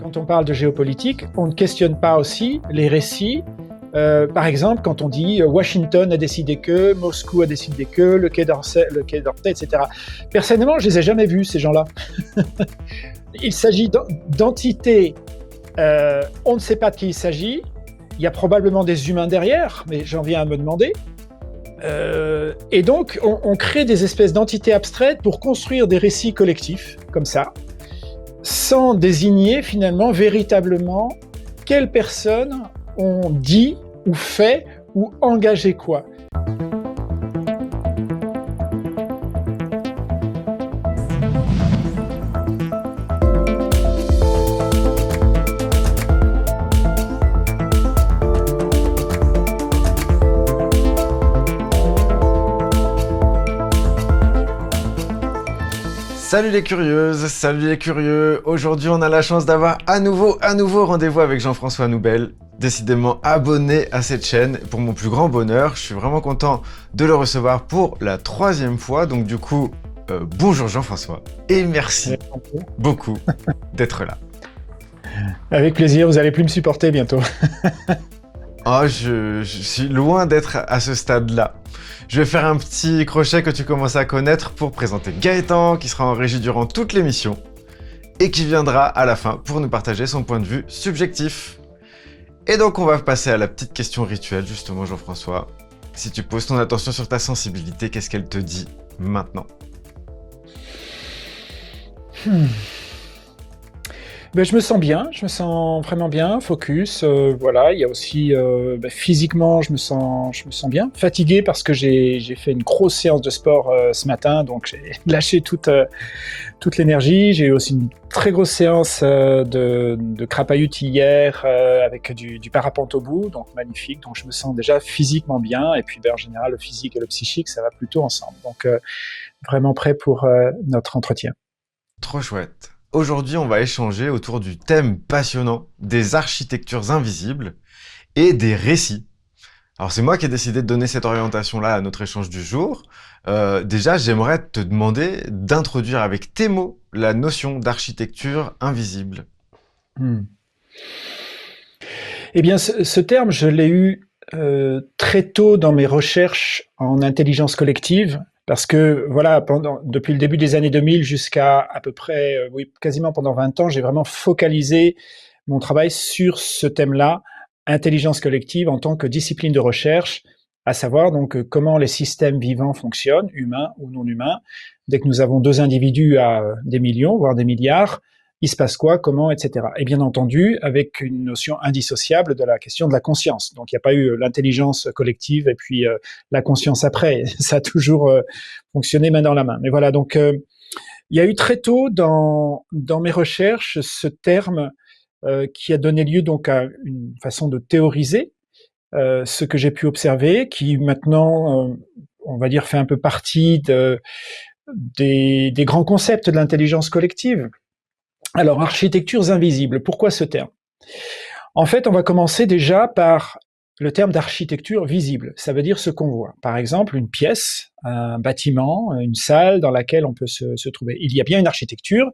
Quand on parle de géopolitique, on ne questionne pas aussi les récits. Par exemple, quand on dit Washington a décidé que, Moscou a décidé que, le Quai d'Orsay, etc. Personnellement, je les ai jamais vus, ces gens-là. Il s'agit d'entités, on ne sait pas de qui il s'agit. Il y a probablement des humains derrière, mais j'en viens à me demander. Et donc, on crée des espèces d'entités abstraites pour construire des récits collectifs, comme ça, sans désigner finalement véritablement quelles personnes ont dit ou fait ou engagé quoi. Salut les curieuses, salut les curieux. Aujourd'hui, on a la chance d'avoir à nouveau rendez-vous avec Jean-François Noubel, décidément abonné à cette chaîne. Pour mon plus grand bonheur, je suis vraiment content de le recevoir pour la 3e fois. Donc du coup, bonjour Jean-François et merci beaucoup d'être là. Avec plaisir, vous allez plus me supporter bientôt. Oh, je suis loin d'être à ce stade-là. Je vais faire un petit crochet que tu commences à connaître pour présenter Gaëtan, qui sera en régie durant toute l'émission, et qui viendra à la fin pour nous partager son point de vue subjectif. Et donc on va passer à la petite question rituelle, justement Jean-François. Si tu poses ton attention sur ta sensibilité, qu'est-ce qu'elle te dit maintenant ? Ben, je me sens bien, je me sens vraiment bien, focus. Voilà, il y a aussi physiquement, je me sens bien. Fatigué parce que j'ai fait une grosse séance de sport ce matin, donc j'ai lâché toute l'énergie. J'ai eu aussi une très grosse séance de Krapayut hier avec du parapente au bout, donc magnifique. Donc je me sens déjà physiquement bien. Et puis en général, le physique et le psychique, ça va plutôt ensemble. Donc vraiment prêt pour notre entretien. Trop chouette. Aujourd'hui, on va échanger autour du thème passionnant des architectures invisibles et des récits. Alors, c'est moi qui ai décidé de donner cette orientation-là à notre échange du jour. Déjà, j'aimerais te demander d'introduire avec tes mots la notion d'architecture invisible. Eh bien, ce terme, je l'ai eu très tôt dans mes recherches en intelligence collective. Parce que, voilà, depuis le début des années 2000 jusqu'à à peu près, quasiment pendant 20 ans, j'ai vraiment focalisé mon travail sur ce thème-là, intelligence collective en tant que discipline de recherche, à savoir donc comment les systèmes vivants fonctionnent, humains ou non humains. Dès que nous avons 2 individus à des millions, voire des milliards, il se passe quoi, comment, etc. Et bien entendu, avec une notion indissociable de la question de la conscience. Donc, il n'y a pas eu l'intelligence collective et puis la conscience après. Ça a toujours fonctionné main dans la main. Mais voilà, donc il y a eu très tôt dans mes recherches ce terme qui a donné lieu donc à une façon de théoriser ce que j'ai pu observer, qui maintenant, on va dire, fait un peu partie des grands concepts de l'intelligence collective. Alors, architectures invisibles, pourquoi ce terme ? En fait, on va commencer déjà par le terme d'architecture visible. Ça veut dire ce qu'on voit. Par exemple, une pièce, un bâtiment, une salle dans laquelle on peut se trouver. Il y a bien une architecture.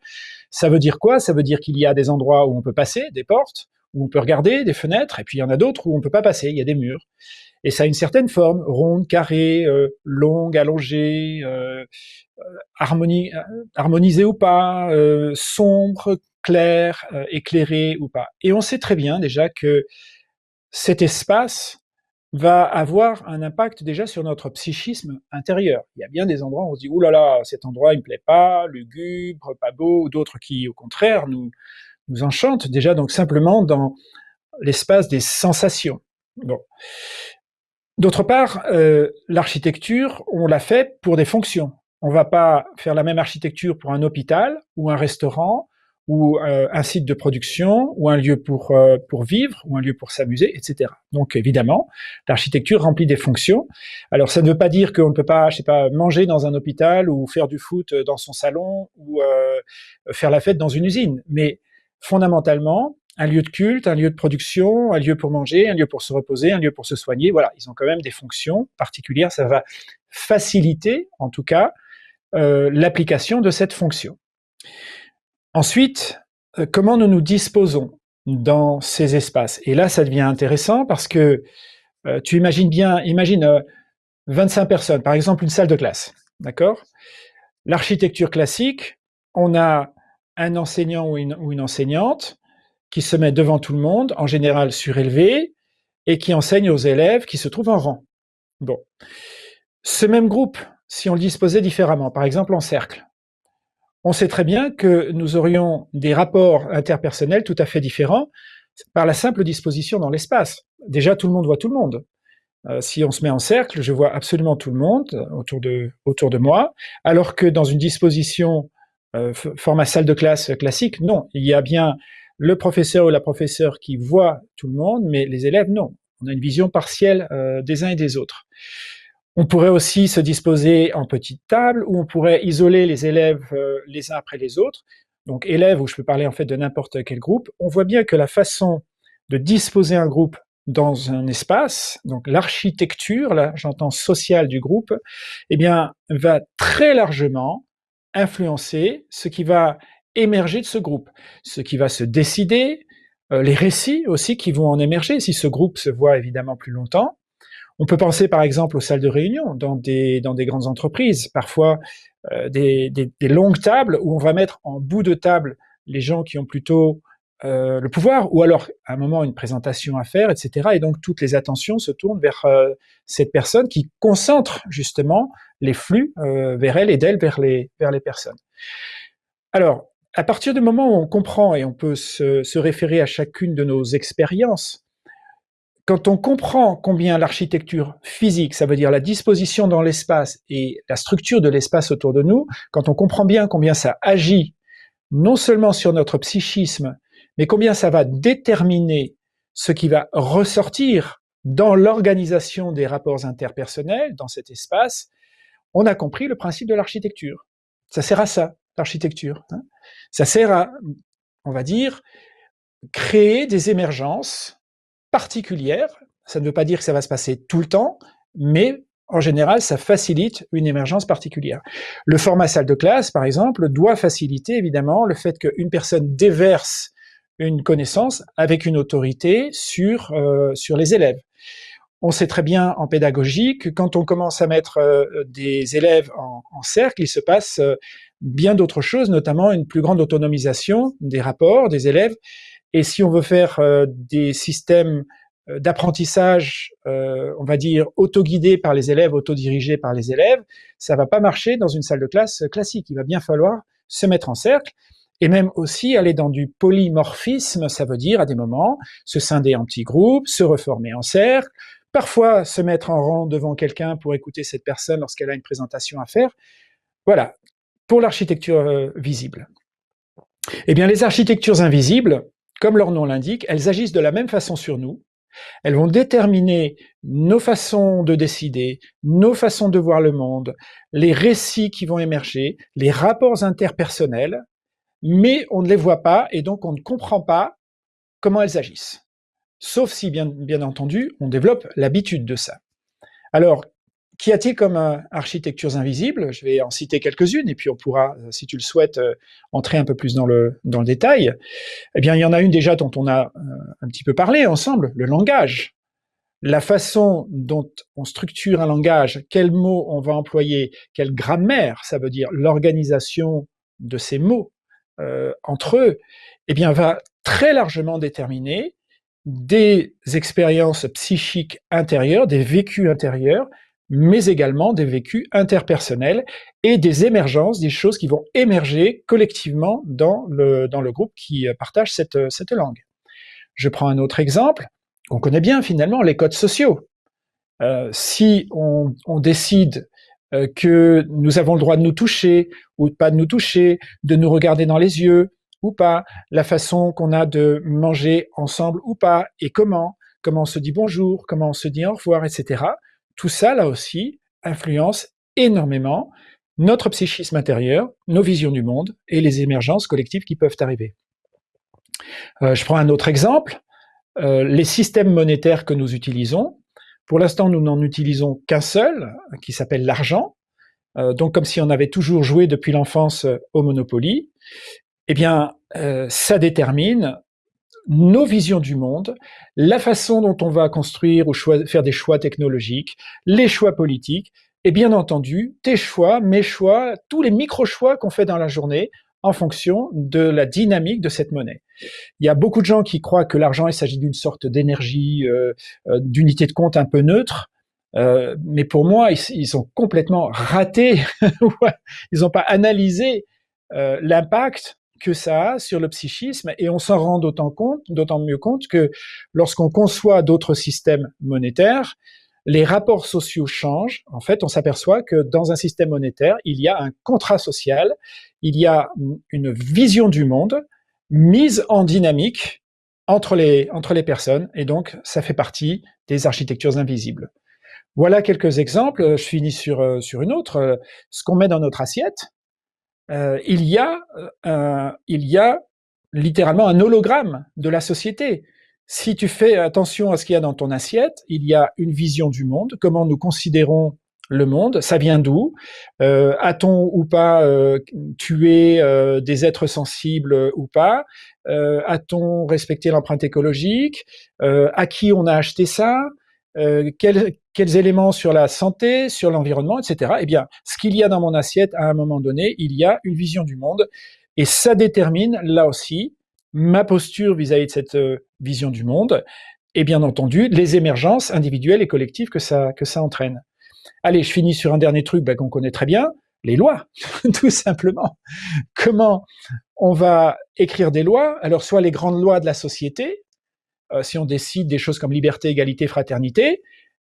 Ça veut dire quoi ? Ça veut dire qu'il y a des endroits où on peut passer, des portes, où on peut regarder, des fenêtres, et puis il y en a d'autres où on ne peut pas passer, il y a des murs. Et ça a une certaine forme, ronde, carrée, longue, allongée, harmonisé ou pas, sombre, clair, éclairé ou pas. Et on sait très bien déjà que cet espace va avoir un impact déjà sur notre psychisme intérieur. Il y a bien des endroits où on se dit « Ouh là là, cet endroit il me plaît pas, lugubre, pas beau », ou d'autres qui, au contraire, nous enchantent déjà, donc simplement dans l'espace des sensations. Bon. D'autre part, l'architecture, on l'a fait pour des fonctions. On ne va pas faire la même architecture pour un hôpital ou un restaurant ou un site de production ou un lieu pour vivre ou un lieu pour s'amuser, etc. Donc évidemment, l'architecture remplit des fonctions. Alors ça ne veut pas dire qu'on ne peut pas, je sais pas, manger dans un hôpital ou faire du foot dans son salon ou faire la fête dans une usine. Mais fondamentalement, un lieu de culte, un lieu de production, un lieu pour manger, un lieu pour se reposer, un lieu pour se soigner. Voilà, ils ont quand même des fonctions particulières. Ça va faciliter, en tout cas, l'application de cette fonction. Ensuite, comment nous nous disposons dans ces espaces. Et là, ça devient intéressant parce que tu imagines bien, imagine 25 personnes, par exemple une salle de classe, d'accord? L'architecture classique, on a un enseignant ou une enseignante qui se met devant tout le monde, en général surélevé, et qui enseigne aux élèves qui se trouvent en rang. Bon. Ce même groupe, si on le disposait différemment, par exemple en cercle, on sait très bien que nous aurions des rapports interpersonnels tout à fait différents par la simple disposition dans l'espace. Déjà, tout le monde voit tout le monde. Si on se met en cercle, je vois absolument tout le monde autour de moi, alors que dans une disposition format salle de classe classique, non, il y a bien le professeur ou la professeure qui voit tout le monde, mais les élèves, non. On a une vision partielle des uns et des autres. On pourrait aussi se disposer en petites tables, où on pourrait isoler les élèves les uns après les autres. Donc élèves, où je peux parler en fait de n'importe quel groupe. On voit bien que la façon de disposer un groupe dans un espace, donc l'architecture, là j'entends sociale du groupe, eh bien va très largement influencer ce qui va émerger de ce groupe, ce qui va se décider, les récits aussi qui vont en émerger si ce groupe se voit évidemment plus longtemps. On peut penser par exemple aux salles de réunion dans des grandes entreprises, parfois des longues tables où on va mettre en bout de table les gens qui ont plutôt le pouvoir, ou alors à un moment une présentation à faire, etc. Et donc toutes les attentions se tournent vers cette personne qui concentre justement les flux vers elle et d'elle vers les personnes. Alors, à partir du moment où on comprend et on peut se référer à chacune de nos expériences, quand on comprend combien l'architecture physique, ça veut dire la disposition dans l'espace et la structure de l'espace autour de nous, quand on comprend bien combien ça agit non seulement sur notre psychisme, mais combien ça va déterminer ce qui va ressortir dans l'organisation des rapports interpersonnels dans cet espace, on a compris le principe de l'architecture. Ça sert à ça, l'architecture. Ça sert à, on va dire, créer des émergences particulière. Ça ne veut pas dire que ça va se passer tout le temps, mais en général, ça facilite une émergence particulière. Le format salle de classe, par exemple, doit faciliter évidemment le fait qu'une personne déverse une connaissance avec une autorité sur les élèves. On sait très bien en pédagogie que quand on commence à mettre des élèves en cercle, il se passe bien d'autres choses, notamment une plus grande autonomisation des rapports des élèves. Et si on veut faire des systèmes d'apprentissage, on va dire, autoguidés par les élèves, autodirigés par les élèves, ça va pas marcher dans une salle de classe classique. Il va bien falloir se mettre en cercle et même aussi aller dans du polymorphisme, ça veut dire à des moments se scinder en petits groupes, se reformer en cercle, parfois se mettre en rang devant quelqu'un pour écouter cette personne lorsqu'elle a une présentation à faire. Voilà, pour l'architecture visible. Eh bien, les architectures invisibles, comme leur nom l'indique, elles agissent de la même façon sur nous. Elles vont déterminer nos façons de décider, nos façons de voir le monde, les récits qui vont émerger, les rapports interpersonnels, mais on ne les voit pas et donc on ne comprend pas comment elles agissent. Sauf si, bien entendu, on développe l'habitude de ça. Alors, qu'y a-t-il comme architectures invisibles? Je vais en citer quelques-unes et puis on pourra, si tu le souhaites, entrer un peu plus dans le détail. Eh bien, il y en a une déjà dont on a un petit peu parlé ensemble, le langage. La façon dont on structure un langage, quels mots on va employer, quelle grammaire, ça veut dire l'organisation de ces mots entre eux, eh bien, va très largement déterminer des expériences psychiques intérieures, des vécus intérieurs, mais également des vécus interpersonnels et des émergences, des choses qui vont émerger collectivement dans le groupe qui partage cette langue. Je prends un autre exemple. On connaît bien finalement les codes sociaux. Si on décide que nous avons le droit de nous toucher ou pas de nous toucher, de nous regarder dans les yeux ou pas, la façon qu'on a de manger ensemble ou pas, et comment on se dit bonjour, comment on se dit au revoir, etc. Tout ça, là aussi, influence énormément notre psychisme intérieur, nos visions du monde et les émergences collectives qui peuvent arriver. Je prends un autre exemple. Les systèmes monétaires que nous utilisons, pour l'instant, nous n'en utilisons qu'un seul, qui s'appelle l'argent. Donc, comme si on avait toujours joué depuis l'enfance au Monopoly. Eh bien, ça détermine nos visions du monde, la façon dont on va construire ou faire des choix technologiques, les choix politiques, et bien entendu, tes choix, mes choix, tous les micro-choix qu'on fait dans la journée en fonction de la dynamique de cette monnaie. Il y a beaucoup de gens qui croient que l'argent, il s'agit d'une sorte d'énergie, d'unité de compte un peu neutre. Mais pour moi, ils ont complètement raté, ils n'ont pas analysé l'impact que ça a sur le psychisme, et on s'en rend d'autant mieux compte que lorsqu'on conçoit d'autres systèmes monétaires, les rapports sociaux changent. En fait, on s'aperçoit que dans un système monétaire, il y a un contrat social, il y a une vision du monde mise en dynamique entre les personnes, et donc ça fait partie des architectures invisibles. Voilà quelques exemples. Je finis sur une autre. Ce qu'on met dans notre assiette, il y a littéralement un hologramme de la société. Si tu fais attention à ce qu'il y a dans ton assiette, il y a une vision du monde, comment nous considérons le monde, ça vient d'où, a-t-on ou pas tué des êtres sensibles ou pas, a-t-on respecté l'empreinte écologique, à qui on a acheté ça, quels éléments sur la santé, sur l'environnement, etc. Eh bien, ce qu'il y a dans mon assiette, à un moment donné, il y a une vision du monde, et ça détermine, là aussi, ma posture vis-à-vis de cette vision du monde, et bien entendu, les émergences individuelles et collectives que ça entraîne. Allez, je finis sur un dernier truc qu'on connaît très bien, les lois, tout simplement. Comment on va écrire des lois? Alors, soit les grandes lois de la société, si on décide des choses comme liberté, égalité, fraternité,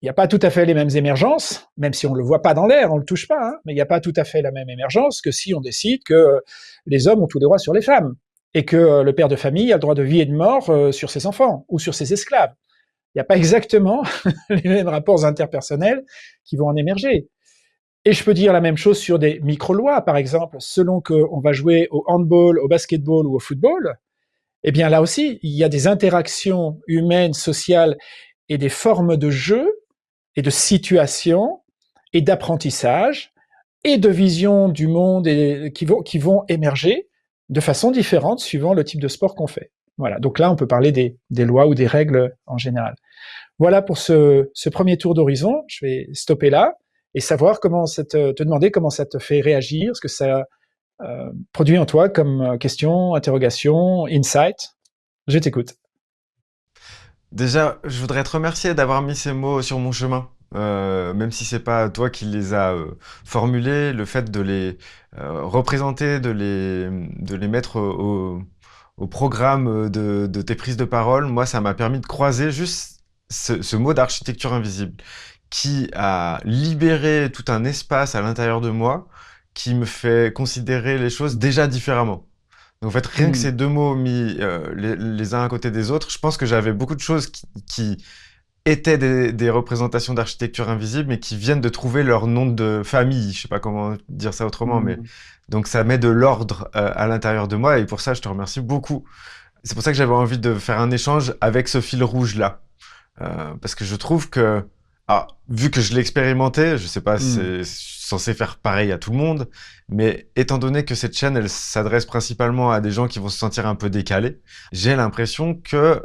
il n'y a pas tout à fait les mêmes émergences, même si on ne le voit pas dans l'air, on ne le touche pas, hein, mais il n'y a pas tout à fait la même émergence que si on décide que les hommes ont tous les droits sur les femmes, et que le père de famille a le droit de vie et de mort sur ses enfants, ou sur ses esclaves. Il n'y a pas exactement les mêmes rapports interpersonnels qui vont en émerger. Et je peux dire la même chose sur des micro-lois, par exemple, selon qu'on va jouer au handball, au basketball ou au football, eh bien là aussi, il y a des interactions humaines, sociales, et des formes de jeu et de situation et d'apprentissage et de vision du monde qui vont émerger de façon différente suivant le type de sport qu'on fait. Voilà, donc là on peut parler des lois ou des règles en général. Voilà pour ce premier tour d'horizon, je vais stopper là et savoir te demander comment ça te fait réagir, ce que ça produit en toi comme question, interrogation, insight. Je t'écoute. Déjà, je voudrais te remercier d'avoir mis ces mots sur mon chemin. Même si c'est pas toi qui les as formulés, le fait de les représenter, de les mettre au programme de tes prises de parole, moi, ça m'a permis de croiser juste ce mot d'architecture invisible qui a libéré tout un espace à l'intérieur de moi qui me fait considérer les choses déjà différemment. Donc en fait, rien que ces deux mots mis les uns à côté des autres, je pense que j'avais beaucoup de choses qui étaient des représentations d'architecture invisible, mais qui viennent de trouver leur nom de famille. Je sais pas comment dire ça autrement, mais donc ça met de l'ordre à l'intérieur de moi, et pour ça, je te remercie beaucoup. C'est pour ça que j'avais envie de faire un échange avec ce fil rouge-là. Parce que je trouve que, vu que je l'ai expérimenté, je sais pas si c'est censé faire pareil à tout le monde, mais étant donné que cette chaîne, elle s'adresse principalement à des gens qui vont se sentir un peu décalés, j'ai l'impression que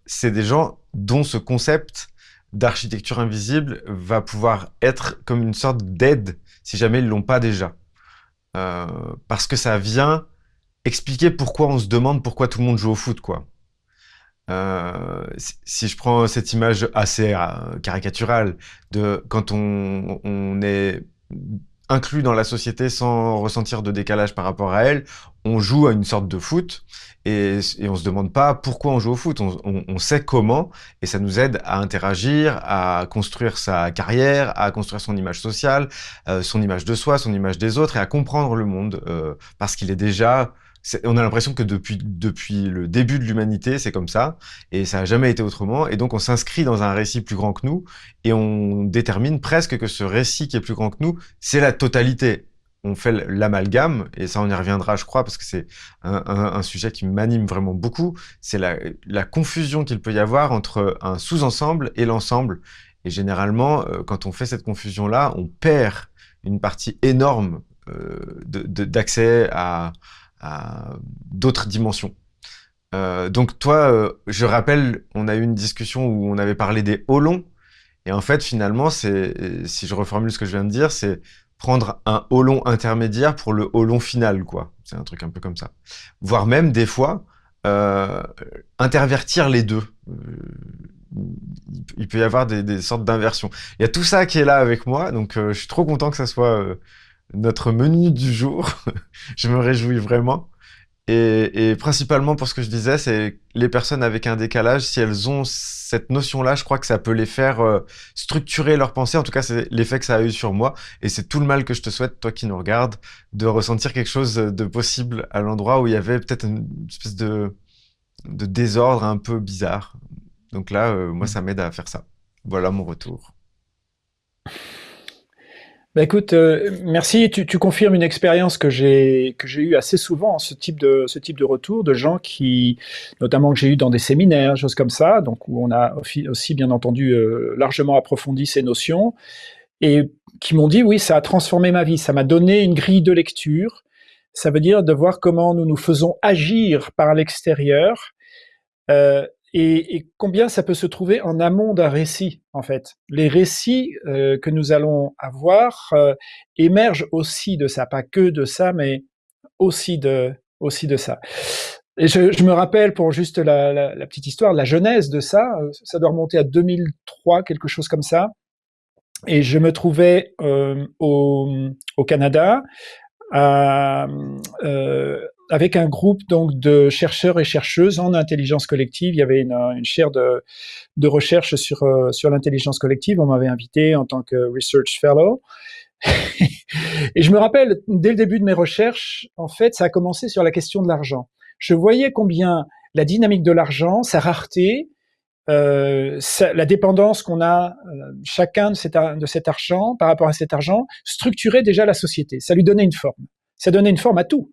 c'est des gens dont ce concept d'architecture invisible va pouvoir être comme une sorte d'aide si jamais ils l'ont pas déjà. Parce que ça vient expliquer pourquoi on se demande pourquoi tout le monde joue au foot, quoi. Si je prends cette image assez caricaturale de quand on est inclus dans la société sans ressentir de décalage par rapport à elle, on joue à une sorte de foot et on se demande pas pourquoi on joue au foot, on sait comment et ça nous aide à interagir, à construire sa carrière, à construire son image sociale, son image de soi, son image des autres et à comprendre le monde parce qu'il est déjà on a l'impression que depuis le début de l'humanité, c'est comme ça, et ça n'a jamais été autrement, et donc on s'inscrit dans un récit plus grand que nous, et on détermine presque que ce récit qui est plus grand que nous, c'est la totalité. On fait l'amalgame, et ça on y reviendra je crois, parce que c'est un sujet qui m'anime vraiment beaucoup, c'est la confusion qu'il peut y avoir entre un sous-ensemble et l'ensemble, et généralement, quand on fait cette confusion-là, on perd une partie énorme d'accès à d'autres dimensions. Donc toi, je rappelle, on a eu une discussion où on avait parlé des hauts longs. Et en fait, finalement, si je reformule ce que je viens de dire, c'est prendre un haut long intermédiaire pour le haut long final, quoi. C'est un truc un peu comme ça. Voire même, des fois, euh, intervertir les deux. Il peut y avoir des sortes d'inversions. Il y a tout ça qui est là avec moi, donc je suis trop content que ça soit notre menu du jour. Je me réjouis vraiment. Et principalement pour ce que je disais, c'est les personnes avec un décalage, si elles ont cette notion-là, je crois que ça peut les faire structurer leur pensée. En tout cas, c'est l'effet que ça a eu sur moi. Et c'est tout le mal que je te souhaite, toi qui nous regardes, de ressentir quelque chose de possible à l'endroit où il y avait peut-être une espèce de désordre un peu bizarre. Donc là, moi, ça m'aide à faire ça. Voilà mon retour. Bah écoute, merci. Tu confirmes une expérience que j'ai eue assez souvent, ce type de retour de gens qui, notamment que j'ai eu dans des séminaires, choses comme ça, donc où on a aussi bien entendu largement approfondi ces notions et qui m'ont dit oui, ça a transformé ma vie, ça m'a donné une grille de lecture. Ça veut dire de voir comment nous nous faisons agir par l'extérieur et combien ça peut se trouver en amont d'un récit, en fait. Les récits que nous allons avoir émergent aussi de ça, pas que de ça, mais aussi de ça. Et je me rappelle, pour juste la petite histoire, la genèse de ça, ça doit remonter à 2003, quelque chose comme ça. Et je me trouvais au Canada, à, avec un groupe donc de chercheurs et chercheuses en intelligence collective. Il y avait une chaire de recherche sur l'intelligence collective. On m'avait invité en tant que research fellow. Et je me rappelle, dès le début de mes recherches, en fait, ça a commencé sur la question de l'argent. Je voyais combien la dynamique de l'argent, sa rareté, la dépendance qu'on a chacun de cet argent par rapport à cet argent structurait déjà la société. Ça lui donnait une forme. Ça donnait une forme à tout,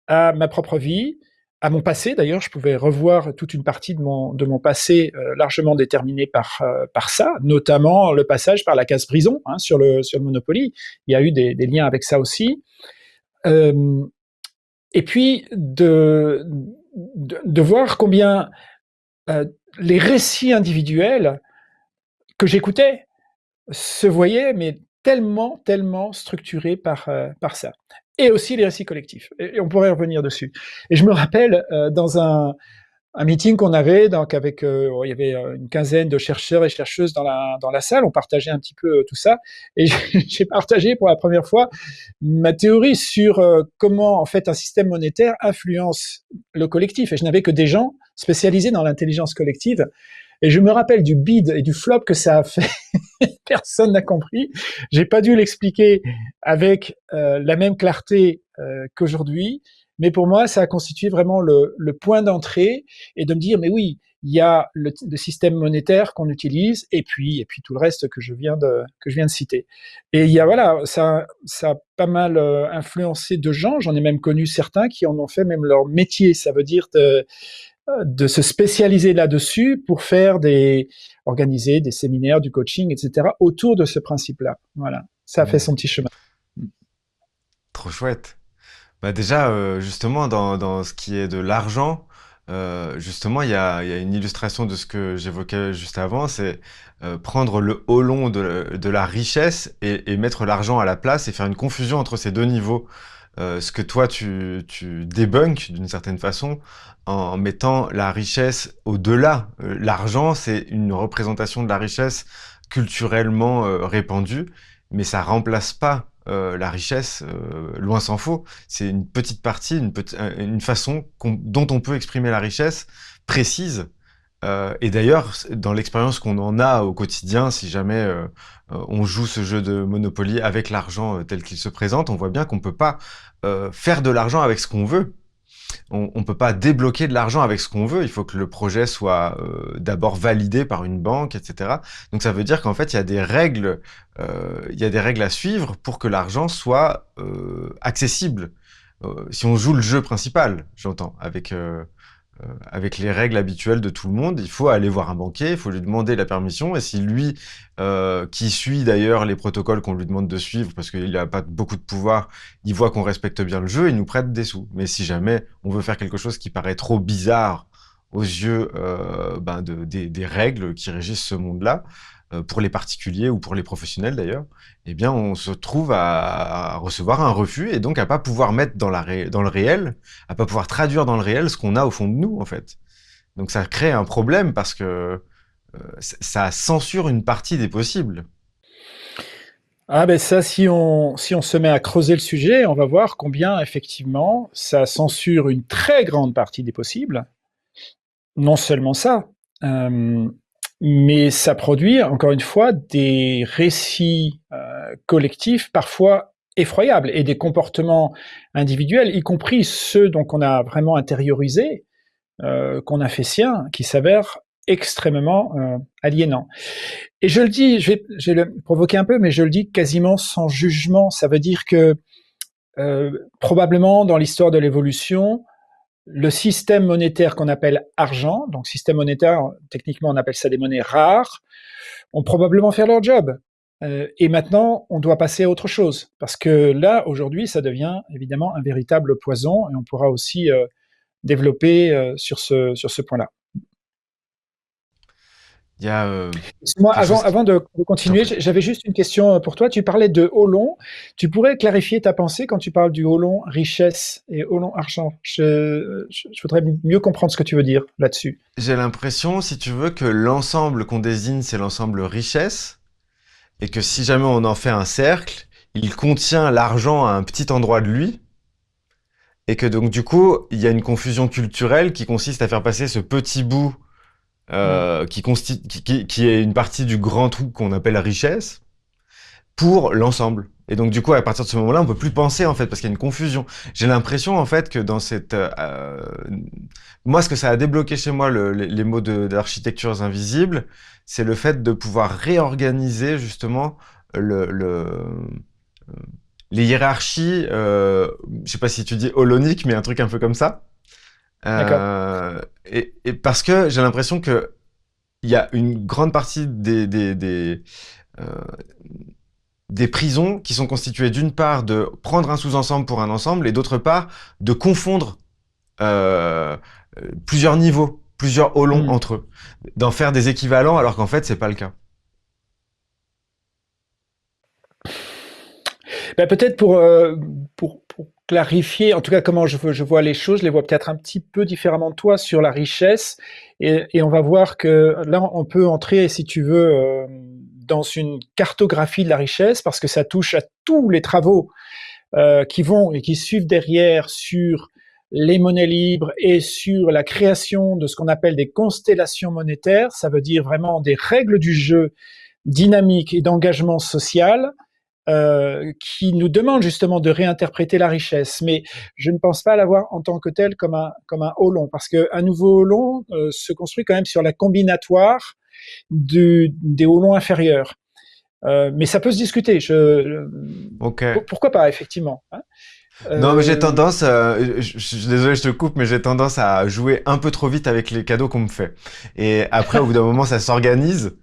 à ma propre vie, à mon passé. D'ailleurs, je pouvais revoir toute une partie de mon passé largement déterminé par ça, notamment le passage par la case prison sur le Monopoly. Il y a eu des liens avec ça aussi. Et puis de voir combien les récits individuels que j'écoutais se voyaient, mais tellement, tellement structurés par ça. Et aussi les récits collectifs. Et on pourrait revenir dessus. Et je me rappelle, dans un meeting qu'on avait, donc avec, il y avait une quinzaine de chercheurs et chercheuses dans la salle, on partageait un petit peu tout ça, et j'ai partagé pour la première fois ma théorie sur comment en fait un système monétaire influence le collectif. Et je n'avais que des gens spécialisés dans l'intelligence collective. Et je me rappelle du bid et du flop que ça a fait. Personne n'a compris. J'ai pas dû l'expliquer avec la même clarté qu'aujourd'hui. Mais pour moi, ça a constitué vraiment le point d'entrée et de me dire, mais oui, il y a le système monétaire qu'on utilise et puis tout le reste que je viens de citer. Et il y a voilà, ça a pas mal influencé de gens. J'en ai même connu certains qui en ont fait même leur métier. Ça veut dire de se spécialiser là-dessus pour organiser des séminaires, du coaching, etc. autour de ce principe-là. Voilà, ça a fait son petit chemin. Trop chouette. Bah déjà, justement, dans ce qui est de l'argent, justement, il y a une illustration de ce que j'évoquais juste avant, c'est prendre le haut long de la richesse et mettre l'argent à la place et faire une confusion entre ces deux niveaux. Ce que toi, tu débunks d'une certaine façon en mettant la richesse au-delà. L'argent, c'est une représentation de la richesse culturellement répandue, mais ça remplace pas la richesse, loin s'en faut. C'est une petite partie, une façon dont on peut exprimer la richesse précise. Et d'ailleurs, dans l'expérience qu'on en a au quotidien, si jamais on joue ce jeu de Monopoly avec l'argent tel qu'il se présente, on voit bien qu'on peut pas faire de l'argent avec ce qu'on veut. On peut pas débloquer de l'argent avec ce qu'on veut. Il faut que le projet soit d'abord validé par une banque, etc. Donc ça veut dire qu'en fait, il y a des règles à suivre pour que l'argent soit accessible. Si on joue le jeu principal, j'entends, avec avec les règles habituelles de tout le monde. Il faut aller voir un banquier, il faut lui demander la permission, et si lui, qui suit d'ailleurs les protocoles qu'on lui demande de suivre, parce qu'il n'a pas beaucoup de pouvoir, il voit qu'on respecte bien le jeu, il nous prête des sous. Mais si jamais on veut faire quelque chose qui paraît trop bizarre aux yeux des règles qui régissent ce monde-là, pour les particuliers ou pour les professionnels d'ailleurs, eh bien on se trouve à recevoir un refus et donc à pas pouvoir mettre dans le réel, à pas pouvoir traduire dans le réel ce qu'on a au fond de nous en fait. Donc ça crée un problème parce que ça censure une partie des possibles. Ah ben ça, si on se met à creuser le sujet, on va voir combien effectivement ça censure une très grande partie des possibles. Non seulement ça, mais ça produit encore une fois des récits collectifs parfois effroyables et des comportements individuels, y compris ceux dont on a vraiment intériorisé, qu'on a fait sien, qui s'avèrent extrêmement aliénants. Et je le dis, je vais le provoquer un peu, mais je le dis quasiment sans jugement. Ça veut dire que probablement dans l'histoire de l'évolution, le système monétaire qu'on appelle argent, donc système monétaire, techniquement on appelle ça des monnaies rares, ont probablement fait leur job. Et maintenant, on doit passer à autre chose. Parce que là, aujourd'hui, ça devient évidemment un véritable poison, et on pourra aussi développer sur ce point-là. Il y a Moi, quelque chose qui... avant de Je t'en continuer, prie. j'avais juste une question pour toi. Tu parlais de haut long. Tu pourrais clarifier ta pensée quand tu parles du haut long richesse et haut long argent. Je voudrais mieux comprendre ce que tu veux dire là-dessus. J'ai l'impression, si tu veux, que l'ensemble qu'on désigne, c'est l'ensemble richesse, et que si jamais on en fait un cercle, il contient l'argent à un petit endroit de lui, et que donc du coup, il y a une confusion culturelle qui consiste à faire passer ce petit bout Hmm. qui est une partie du grand truc qu'on appelle la richesse pour l'ensemble. Et donc du coup, à partir de ce moment-là, on peut plus penser en fait parce qu'il y a une confusion. J'ai l'impression en fait que dans cette moi, ce que ça a débloqué chez moi, les mots d'architectures invisibles, c'est le fait de pouvoir réorganiser justement euh, les hiérarchies. Je sais pas si tu dis holonique, mais un truc un peu comme ça. D'accord. Et parce que j'ai l'impression que il y a une grande partie euh, des prisons qui sont constituées d'une part de prendre un sous-ensemble pour un ensemble et d'autre part de confondre euh, plusieurs niveaux, plusieurs holons Hmm. entre eux, d'en faire des équivalents alors qu'en fait c'est pas le cas. Ben, peut-être pour clarifier, en tout cas comment je vois les choses, je les vois peut-être un petit peu différemment de toi sur la richesse, et on va voir que là on peut entrer, si tu veux, dans une cartographie de la richesse, parce que ça touche à tous les travaux qui vont et qui suivent derrière sur les monnaies libres et sur la création de ce qu'on appelle des constellations monétaires. Ça veut dire vraiment des règles du jeu dynamiques et d'engagement social qui nous demandent justement de réinterpréter la richesse. Mais je ne pense pas l'avoir en tant que tel comme un haut long, parce qu'un nouveau haut long se construit quand même sur la combinatoire des hauts longs inférieurs. Mais ça peut se discuter. Ok. Pourquoi pas, effectivement, hein. Non, mais j'ai Euh, tendance, je suis désolé, je te coupe, mais j'ai tendance à jouer un peu trop vite avec les cadeaux qu'on me fait. Et après, au bout d'un moment, ça s'organise.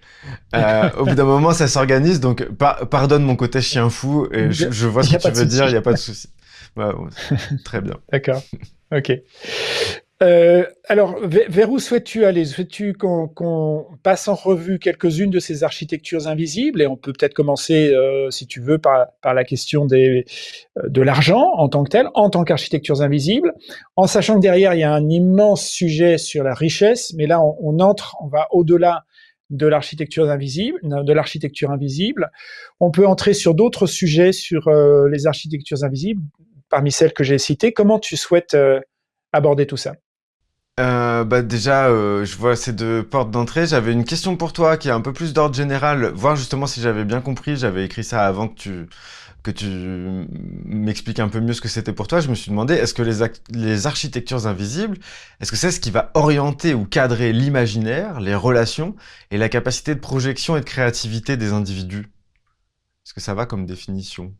Au bout d'un moment, ça s'organise. Donc, pardonne mon côté chien fou. Et Il je vois ce n'y que a pas tu de veux dire. Il y souci. a pas de souci. Ouais, ouais, très bien. D'accord. Ok. Alors, vers où souhaites-tu aller? Souhaites-tu qu'on passe en revue quelques-unes de ces architectures invisibles? Et on peut peut-être commencer, si tu veux, par la question de l'argent en tant que tel, en tant qu'architectures invisibles, en sachant que derrière, il y a un immense sujet sur la richesse, mais là, on va au-delà de l'architecture invisible. On peut entrer sur d'autres sujets sur les architectures invisibles, parmi celles que j'ai citées. Comment tu souhaites aborder tout ça? Bah déjà, je vois ces deux portes d'entrée. J'avais une question pour toi qui est un peu plus d'ordre général, voir justement si j'avais bien compris. J'avais écrit ça avant que tu m'expliques un peu mieux ce que c'était pour toi. Je me suis demandé, est-ce que les architectures invisibles, est-ce que c'est ce qui va orienter ou cadrer l'imaginaire, les relations et la capacité de projection et de créativité des individus? Est-ce que ça va comme définition?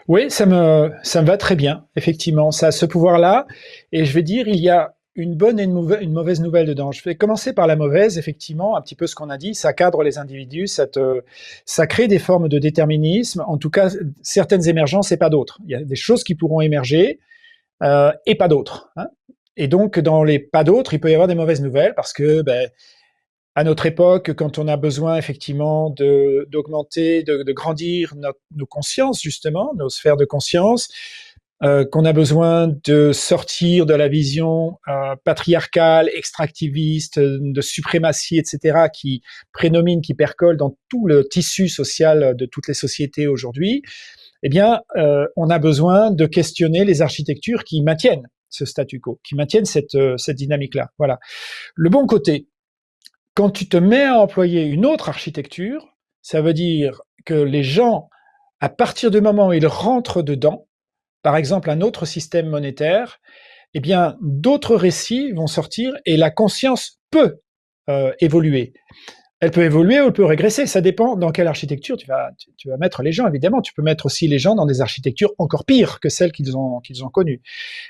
Oui, ça me va très bien, effectivement. Ça a ce pouvoir-là. Et je vais dire, il y a une bonne et une mauvaise nouvelle dedans. Je vais commencer par la mauvaise, effectivement, un petit peu ce qu'on a dit. Ça cadre les individus, ça crée des formes de déterminisme. En tout cas, certaines émergences et pas d'autres. Il y a des choses qui pourront émerger et pas d'autres, hein. Et donc, dans les pas d'autres, il peut y avoir des mauvaises nouvelles parce que, ben, à notre époque, quand on a besoin effectivement d'augmenter, de grandir nos consciences, justement, nos sphères de conscience, qu'on a besoin de sortir de la vision patriarcale, extractiviste, de suprématie, etc., qui prénomine, qui percole dans tout le tissu social de toutes les sociétés aujourd'hui, eh bien, on a besoin de questionner les architectures qui maintiennent ce statu quo, qui maintiennent cette dynamique-là. Voilà. Le bon côté, quand tu te mets à employer une autre architecture, ça veut dire que les gens, à partir du moment où ils rentrent dedans, par exemple un autre système monétaire, eh bien d'autres récits vont sortir et la conscience peut évoluer. Elle peut évoluer ou elle peut régresser, ça dépend dans quelle architecture tu vas mettre les gens, évidemment. Tu peux mettre aussi les gens dans des architectures encore pires que celles qu'ils ont connues.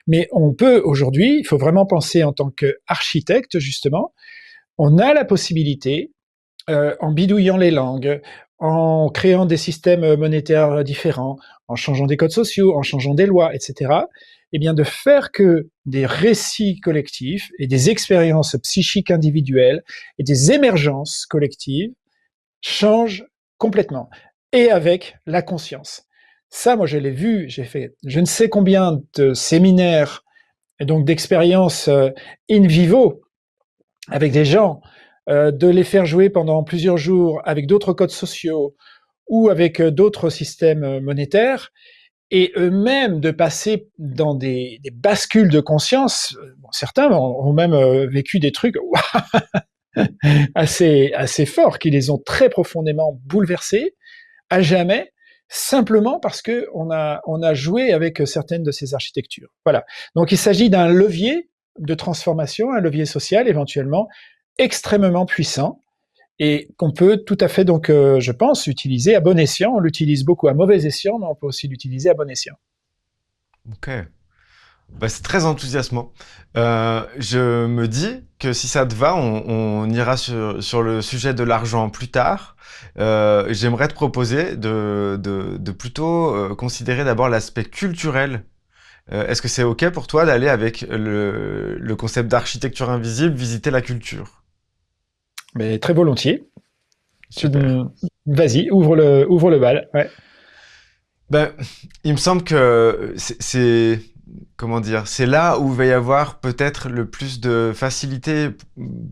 Mais on peut aujourd'hui, il faut vraiment penser en tant qu'architecte, justement, on a la possibilité, en bidouillant les langues, en créant des systèmes monétaires différents, en changeant des codes sociaux, en changeant des lois, etc., eh bien de faire que des récits collectifs et des expériences psychiques individuelles et des émergences collectives changent complètement, et avec la conscience. Ça, moi, je l'ai vu, j'ai fait je ne sais combien de séminaires et donc d'expériences in vivo avec des gens, de les faire jouer pendant plusieurs jours avec d'autres codes sociaux ou avec d'autres systèmes monétaires, et eux-mêmes de passer dans des bascules de conscience. Bon, certains ont même vécu des trucs assez forts qui les ont très profondément bouleversés à jamais, simplement parce que on a joué avec certaines de ces architectures. Voilà. Donc il s'agit d'un levier de transformation, un levier social éventuellement extrêmement puissant et qu'on peut tout à fait donc, je pense, utiliser à bon escient. On l'utilise beaucoup à mauvais escient, mais on peut aussi l'utiliser à bon escient. Ok. Bah, c'est très enthousiasmant. Je me dis que si ça te va, on ira sur le sujet de l'argent plus tard. J'aimerais te proposer de plutôt considérer d'abord l'aspect culturel. Est-ce que c'est OK pour toi d'aller avec le concept d'architecture invisible, visiter la culture? Mais très volontiers. Super. Vas-y, ouvre le bal. Ouais. Ben, il me semble que comment dire, c'est là où il va y avoir peut-être le plus de facilité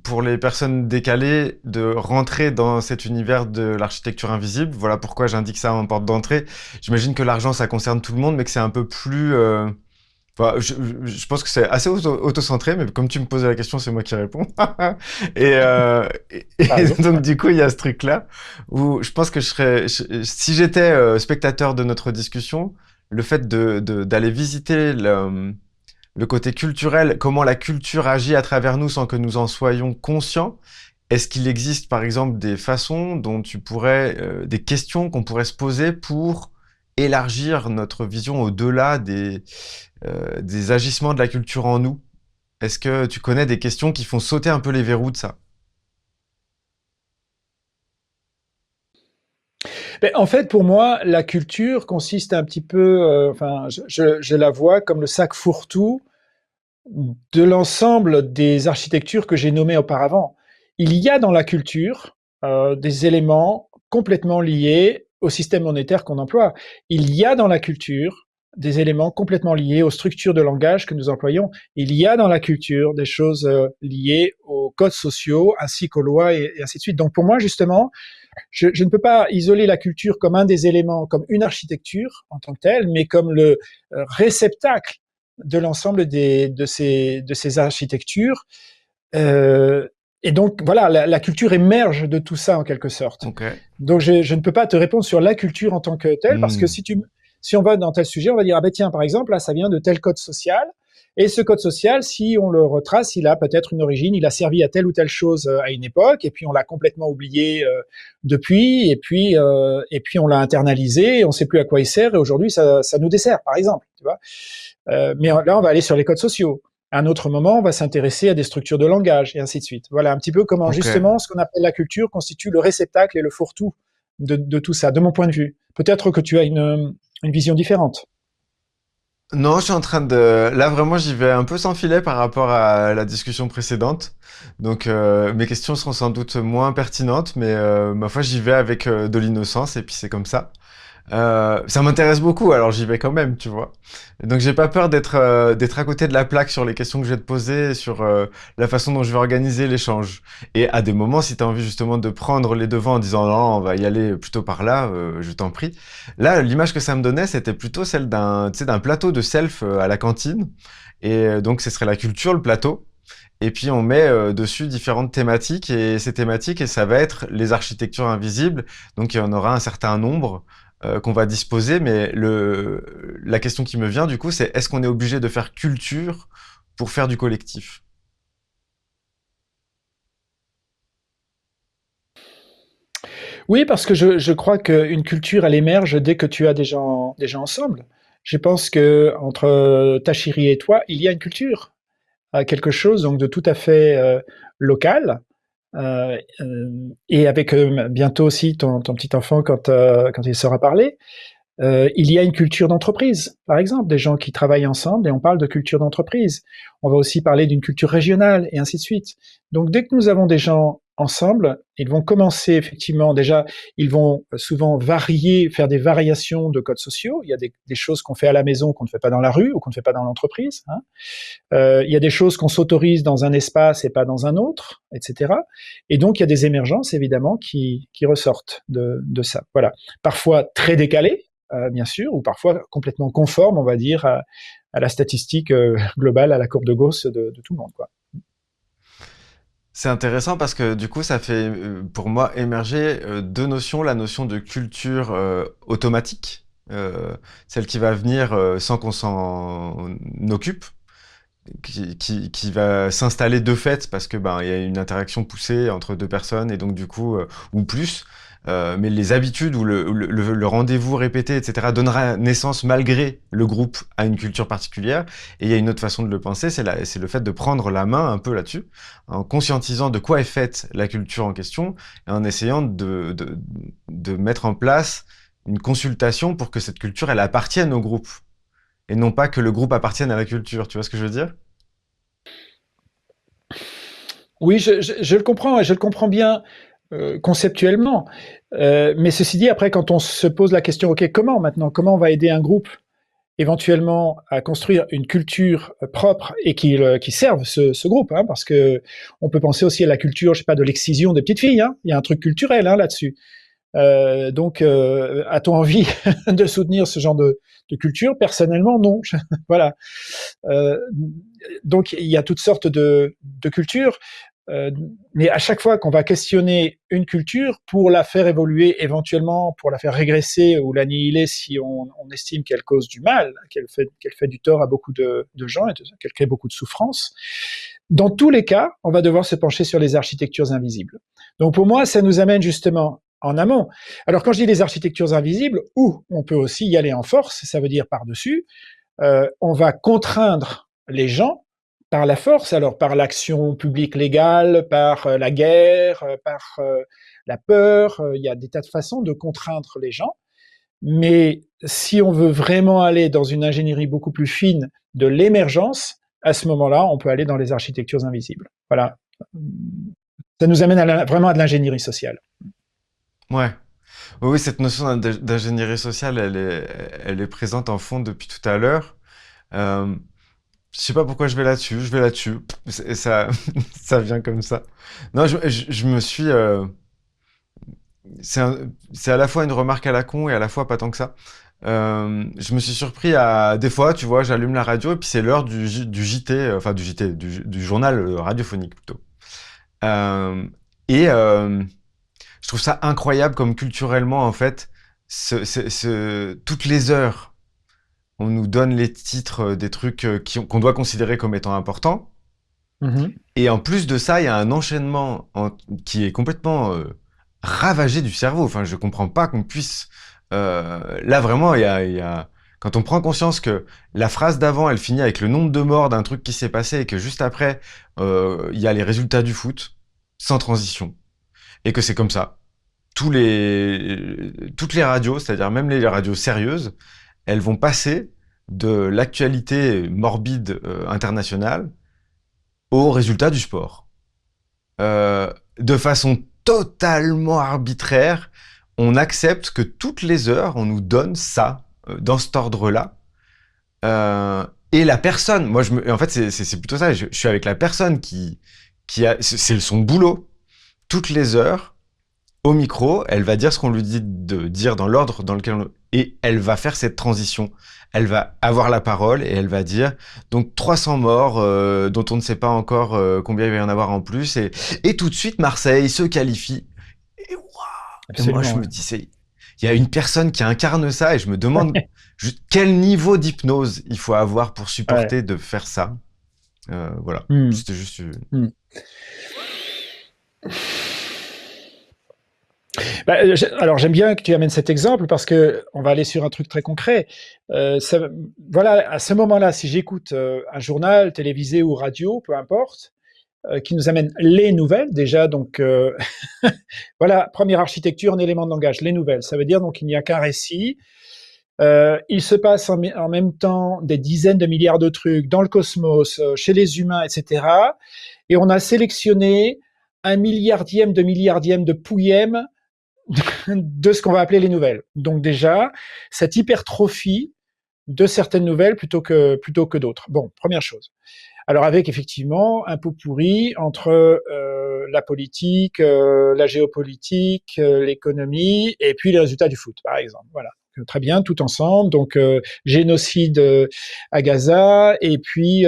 pour les personnes décalées de rentrer dans cet univers de l'architecture invisible. Voilà pourquoi j'indique ça en porte d'entrée. J'imagine que l'argent, ça concerne tout le monde, mais que c'est un peu plus... enfin, je pense que c'est assez auto-centré, mais comme tu me posais la question, c'est moi qui réponds. T'as Et raison. donc, Ouais. du coup, il y a ce truc-là où je pense que si j'étais spectateur de notre discussion, le fait d'aller visiter le côté culturel, comment la culture agit à travers nous sans que nous en soyons conscients, est-ce qu'il existe, par exemple, des façons dont tu pourrais, des questions qu'on pourrait se poser pour élargir notre vision au-delà des agissements de la culture en nous? Est-ce que tu connais des questions qui font sauter un peu les verrous de ça? Mais en fait, pour moi, la culture consiste un petit peu, enfin, je la vois comme le sac fourre-tout de l'ensemble des architectures que j'ai nommées auparavant. Il y a dans la culture des éléments complètement liés au système monétaire qu'on emploie. Il y a dans la culture des éléments complètement liés aux structures de langage que nous employons. Il y a dans la culture des choses liées aux codes sociaux ainsi qu'aux lois et ainsi de suite. Donc pour moi, justement, je ne peux pas isoler la culture comme un des éléments, comme une architecture en tant que telle, mais comme le réceptacle de l'ensemble de ces architectures. Euh, et donc, voilà, la culture émerge de tout ça en quelque sorte. Ok. Donc, je ne peux pas te répondre sur la culture en tant que telle, parce que Hmm. si on va dans tel sujet, on va dire, ah ben tiens, par exemple, là, ça vient de tel code social, Et ce code social, si on le retrace, il a peut-être une origine, il a servi à telle ou telle chose à une époque, et puis on l'a complètement oublié depuis, et puis on l'a internalisé, et on ne sait plus à quoi il sert, et aujourd'hui ça nous dessert, par exemple. Tu vois, mais là, on va aller sur les codes sociaux. À un autre moment, on va s'intéresser à des structures de langage, et ainsi de suite. Voilà un petit peu comment Ok. justement ce qu'on appelle la culture constitue le réceptacle et le fourre-tout de tout ça, de mon point de vue. Peut-être que tu as une vision différente. Non, je suis en train de... Là, vraiment, j'y vais un peu sans filet par rapport à la discussion précédente. Donc, mes questions seront sans doute moins pertinentes, mais ma foi, j'y vais avec de l'innocence, et puis c'est comme ça. Ça m'intéresse beaucoup, alors j'y vais quand même, tu vois. Et donc j'ai pas peur d'être à côté de la plaque sur les questions que je vais te poser, et sur la façon dont je vais organiser l'échange. Et à des moments, si tu as envie justement de prendre les devants en disant non, on va y aller plutôt par là, je t'en prie. Là, l'image que ça me donnait, c'était plutôt celle d'un, tu sais, d'un plateau de self à la cantine. Et donc ce serait la culture, le plateau. Et puis on met dessus différentes thématiques et ces thématiques et ça va être les architectures invisibles. Donc il y en aura un certain nombre qu'on va disposer. Mais la question qui me vient du coup, c'est est-ce qu'on est obligé de faire culture pour faire du collectif? Oui, parce que je crois qu'une culture, elle émerge dès que tu as des gens ensemble. Je pense que entre ta chérie et toi, il y a une culture, quelque chose donc de tout à fait local. Et avec bientôt aussi ton petit enfant quand il saura parler, il y a une culture d'entreprise, par exemple, des gens qui travaillent ensemble et on parle de culture d'entreprise. On va aussi parler d'une culture régionale et ainsi de suite. Donc dès que nous avons des gens ensemble, ils vont commencer effectivement déjà, ils vont souvent varier, faire des variations de codes sociaux. Il y a des choses qu'on fait à la maison qu'on ne fait pas dans la rue ou qu'on ne fait pas dans l'entreprise. Hein. Il y a des choses qu'on s'autorise dans un espace et pas dans un autre, etc. Et donc il y a des émergences évidemment qui ressortent de ça. Voilà, parfois très décalées, bien sûr, ou parfois complètement conformes, on va dire, à la statistique globale, à la courbe de Gauss de tout le monde, quoi. C'est intéressant parce que du coup, ça fait pour moi émerger deux notions. La notion de culture automatique, celle qui va venir sans qu'on s'en occupe, qui va s'installer de fait parce que ben il y a une interaction poussée entre deux personnes et donc du coup ou plus. Mais les habitudes ou le rendez-vous répété, etc., donnera naissance malgré le groupe à une culture particulière. Et il y a une autre façon de le penser, c'est le fait de prendre la main un peu là-dessus, en conscientisant de quoi est faite la culture en question, et en essayant de mettre en place une consultation pour que cette culture, elle appartienne au groupe, et non pas que le groupe appartienne à la culture. Tu vois ce que je veux dire? Oui, je le comprends, et je le comprends bien conceptuellement. Mais ceci dit, après, quand on se pose la question, ok, comment maintenant, comment on va aider un groupe éventuellement à construire une culture propre et qui serve ce groupe, hein, parce que on peut penser aussi à la culture, je sais pas, de l'excision des petites filles. Hein. Il y a un truc culturel hein, là-dessus. Donc, a-t-on envie de soutenir ce genre de culture? Personnellement, non. Voilà. Euh, donc, il y a toutes sortes de cultures. Mais à chaque fois qu'on va questionner une culture pour la faire évoluer, éventuellement pour la faire régresser ou l'annihiler si on estime qu'elle cause du mal, qu'elle fait du tort à beaucoup de gens et qu'elle crée beaucoup de souffrance, dans tous les cas, on va devoir se pencher sur les architectures invisibles. Donc pour moi, ça nous amène justement en amont. Alors quand je dis les architectures invisibles, ou on peut aussi y aller en force, ça veut dire par-dessus, on va contraindre les gens par la force, alors par l'action publique légale, par la guerre, par la peur. Il y a des tas de façons de contraindre les gens. Mais si on veut vraiment aller dans une ingénierie beaucoup plus fine de l'émergence, à ce moment-là, on peut aller dans les architectures invisibles. Voilà. Ça nous amène vraiment à de l'ingénierie sociale. Ouais. Oui, oui, cette notion d'ingénierie sociale, elle est présente en fond depuis tout à l'heure. Euh, je sais pas pourquoi je vais là-dessus, je vais là-dessus. Et ça, ça vient comme ça. Non, je me suis. C'est à la fois une remarque à la con et à la fois pas tant que ça. Je me suis surpris à des fois, tu vois, j'allume la radio et puis c'est l'heure du JT, enfin du JT, du journal radiophonique plutôt. Euh, et je trouve ça incroyable comme culturellement en fait, toutes les heures on nous donne les titres des trucs qu'on doit considérer comme étant importants. Mhm. Et en plus de ça, il y a un enchaînement qui est complètement ravagé du cerveau. Enfin, je comprends pas qu'on puisse... là, vraiment, quand on prend conscience que la phrase d'avant, elle finit avec le nombre de morts d'un truc qui s'est passé et que juste après, il y a les résultats du foot, sans transition. Et que c'est comme ça. Toutes les radios, c'est-à-dire même les radios sérieuses, elles vont passer de l'actualité morbide internationale aux résultats du sport. De façon totalement arbitraire, on accepte que toutes les heures, on nous donne ça, dans cet ordre-là. Et la personne, en fait, c'est plutôt ça, je suis avec la personne c'est son boulot. Toutes les heures, au micro, elle va dire ce qu'on lui dit de dire dans l'ordre dans lequel et elle va faire cette transition. Elle va avoir la parole et elle va dire donc 300 morts dont on ne sait pas encore combien il va y en avoir en plus et tout de suite Marseille se qualifie. Et, waouh, et moi je Absolument. me dis il y a une personne qui incarne ça et je me demande juste quel niveau d'hypnose il faut avoir pour Ouais. supporter de faire ça. Voilà, Hmm. c'était juste Hmm. Alors j'aime bien que tu amènes cet exemple parce que on va aller sur un truc très concret. Voilà, à ce moment-là, si j'écoute un journal télévisé ou radio, peu importe, qui nous amène les nouvelles déjà, donc voilà, première architecture en élément de langage, les nouvelles. Ça veut dire donc qu'il n'y a qu'un récit. Il se passe en même temps des dizaines de milliards de trucs dans le cosmos, chez les humains, etc. Et on a sélectionné un milliardième de pouillème de ce qu'on va appeler les nouvelles. Donc déjà, cette hypertrophie de certaines nouvelles plutôt que d'autres. Bon, première chose. Alors avec effectivement un pot pourri entre la politique, la géopolitique, l'économie et puis les résultats du foot, par exemple. Voilà. Très bien, tout ensemble. Donc génocide à Gaza et puis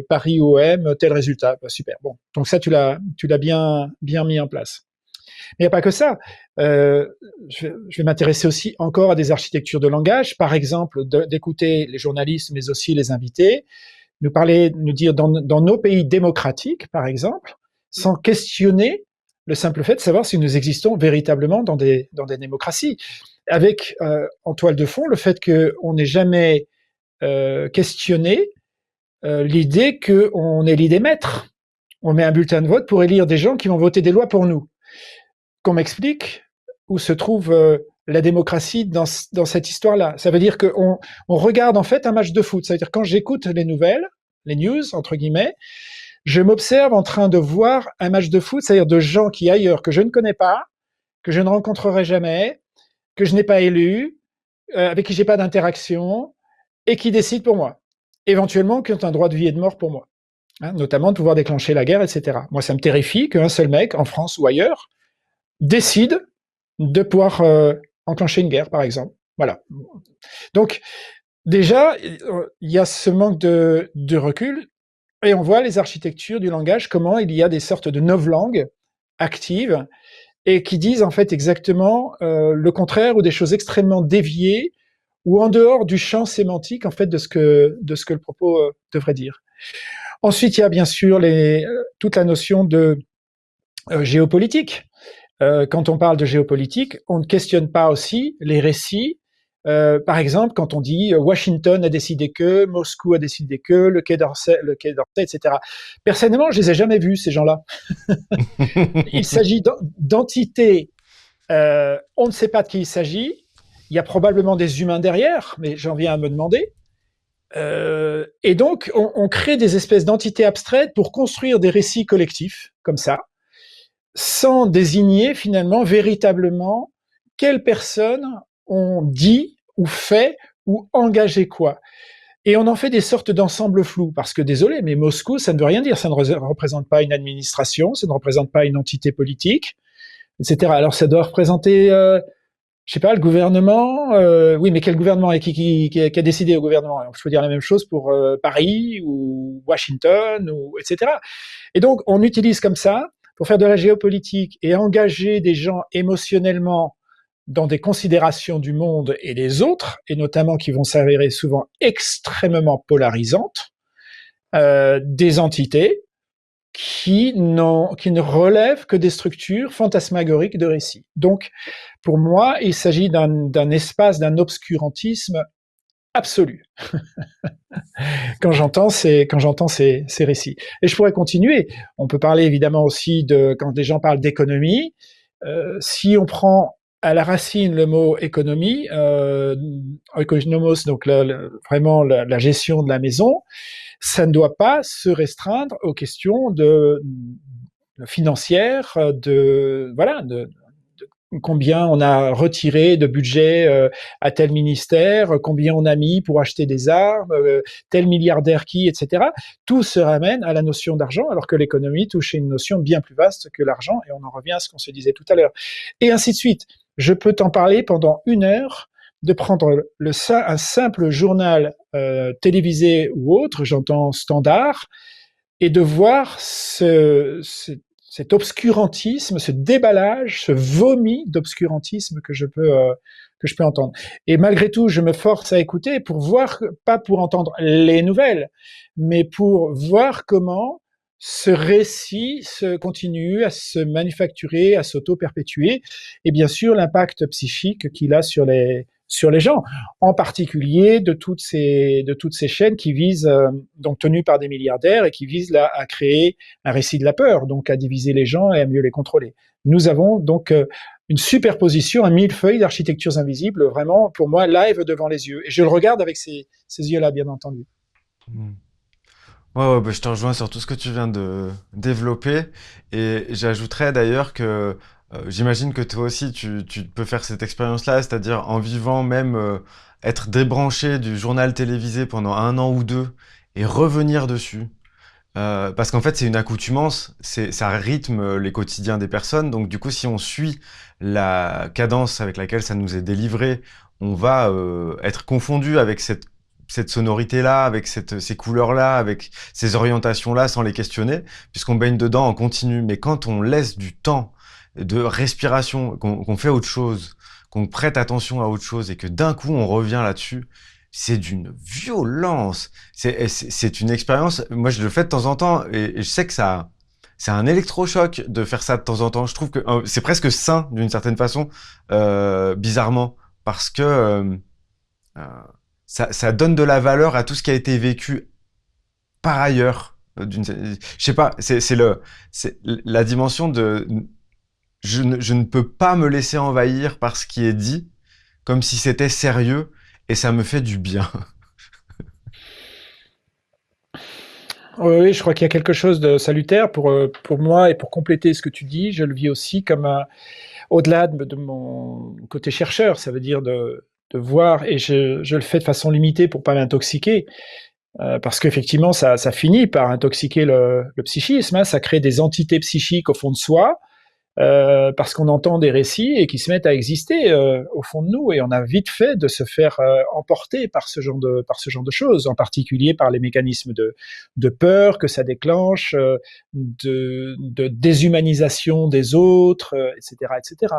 Paris OM, tel résultat. Bah, super. Bon, donc ça tu l'as bien mis en place. Mais il n'y a pas que ça. Euh, je vais m'intéresser aussi encore à des architectures de langage, par exemple d'écouter les journalistes, mais aussi les invités, nous dire dans nos pays démocratiques, par exemple, sans questionner le simple fait de savoir si nous existons véritablement dans des démocraties, avec en toile de fond le fait qu'on n'ait jamais questionné l'idée qu'on élit des maîtres. On met un bulletin de vote pour élire des gens qui vont voter des lois pour nous. Qu'on m'explique où se trouve la démocratie dans cette histoire-là. Ça veut dire qu'on on regarde en fait un match de foot. C'est-à-dire quand j'écoute les nouvelles, les news, entre guillemets, je m'observe en train de voir un match de foot, c'est-à-dire de gens qui ailleurs, que je ne connais pas, que je ne rencontrerai jamais, que je n'ai pas élu, avec qui j'ai pas d'interaction, et qui décident pour moi. Éventuellement, qui ont un droit de vie et de mort pour moi. Hein, notamment de pouvoir déclencher la guerre, etc. Moi, ça me terrifie qu'un seul mec, en France ou ailleurs, décide de pouvoir enclencher une guerre, par exemple. Voilà. Donc, déjà, il y a ce manque de recul, et on voit les architectures du langage, comment il y a des sortes de novlangues actives, et qui disent en fait exactement le contraire, ou des choses extrêmement déviées, ou en dehors du champ sémantique en fait de ce que le propos devrait dire. Ensuite, il y a bien sûr toute la notion de géopolitique. Quand on parle de géopolitique, on ne questionne pas aussi les récits. Par exemple, quand on dit Washington a décidé que, Moscou a décidé que, le Quai d'Orsay, etc. Personnellement, je les ai jamais vus ces gens-là. Il s'agit d'entités. On ne sait pas de qui il s'agit. Il y a probablement des humains derrière, mais j'en viens à me demander. Et donc, on crée des espèces d'entités abstraites pour construire des récits collectifs, comme ça, sans désigner finalement véritablement quelles personnes ont dit ou fait ou engagé quoi. Et on en fait des sortes d'ensembles flous, parce que désolé, mais Moscou, ça ne veut rien dire, ça ne représente pas une administration, ça ne représente pas une entité politique, etc. Alors ça doit représenter, je sais pas, le gouvernement, oui, mais quel gouvernement et qui a décidé au gouvernement? Alors, je peux dire la même chose pour Paris ou Washington, ou etc. Et donc, on utilise comme ça pour faire de la géopolitique et engager des gens émotionnellement dans des considérations du monde et des autres, et notamment qui vont s'avérer souvent extrêmement polarisantes, des entités qui ne relèvent que des structures fantasmagoriques de récits. Donc, pour moi, il s'agit d'un espace, d'un obscurantisme absolu quand j'entends ces récits. Et je pourrais continuer. On peut parler évidemment aussi de quand des gens parlent d'économie. Si on prend à la racine le mot économie, oikonomos, donc vraiment la gestion de la maison, ça ne doit pas se restreindre aux questions financières, combien on a retiré de budget à tel ministère, combien on a mis pour acheter des armes, tel milliardaire qui, etc. Tout se ramène à la notion d'argent, alors que l'économie touche une notion bien plus vaste que l'argent, et on en revient à ce qu'on se disait tout à l'heure. Et ainsi de suite. Je peux t'en parler pendant 1 heure, de prendre un simple journal télévisé ou autre, j'entends Standard, et de voir cet obscurantisme, ce déballage, ce vomi d'obscurantisme que je peux entendre. Et malgré tout, je me force à écouter pour voir, pas pour entendre les nouvelles, mais pour voir comment ce récit continue à se manufacturer, à s'auto-perpétuer, et bien sûr l'impact psychique qu'il a sur les gens, en particulier de toutes ces chaînes qui visent, donc tenues par des milliardaires, et qui visent là à créer un récit de la peur, donc à diviser les gens et à mieux les contrôler. Nous avons donc une superposition, un millefeuille d'architectures invisibles, vraiment pour moi live devant les yeux, et je le regarde avec ces yeux-là, bien entendu. Hmm. Ouais, bah, je te rejoins sur tout ce que tu viens de développer. Et j'ajouterais d'ailleurs que j'imagine que toi aussi, tu peux faire cette expérience-là, c'est-à-dire en vivant même être débranché du journal télévisé pendant 1 an ou 2 et revenir dessus. Parce qu'en fait, c'est une accoutumance, ça rythme les quotidiens des personnes. Donc du coup, si on suit la cadence avec laquelle ça nous est délivré, on va être confondu avec cette sonorité-là, avec ces couleurs-là, avec ces orientations-là, sans les questionner, puisqu'on baigne dedans en continu. Mais quand on laisse du temps de respiration, qu'on fait autre chose, qu'on prête attention à autre chose, et que d'un coup on revient là-dessus, c'est d'une violence. C'est une expérience. Moi, je le fais de temps en temps, et je sais que c'est un électrochoc de faire ça de temps en temps. Je trouve que c'est presque sain d'une certaine façon, bizarrement, parce que euh, ça donne de la valeur à tout ce qui a été vécu par ailleurs. Je sais pas, c'est la dimension de je ne peux pas me laisser envahir par ce qui est dit, comme si c'était sérieux, et ça me fait du bien. Oui, oui, je crois qu'il y a quelque chose de salutaire pour moi, et pour compléter ce que tu dis, je le vis aussi comme au-delà de mon côté chercheur, ça veut dire de voir, et je le fais de façon limitée pour pas m'intoxiquer, parce qu'effectivement ça finit par intoxiquer le psychisme, hein, ça crée des entités psychiques au fond de soi, parce qu'on entend des récits et qui se mettent à exister au fond de nous, et on a vite fait de se faire emporter par ce genre de choses, en particulier par les mécanismes de peur que ça déclenche, de déshumanisation des autres, etc., etc.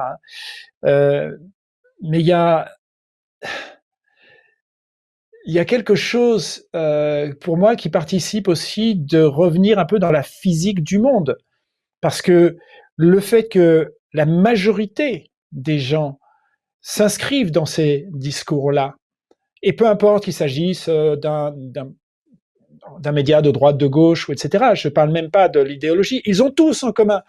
Mais il y a quelque chose pour moi qui participe aussi de revenir un peu dans la physique du monde, parce que le fait que la majorité des gens s'inscrivent dans ces discours-là, et peu importe qu'il s'agisse d'un média de droite, de gauche, etc., je ne parle même pas de l'idéologie, ils ont tous en commun,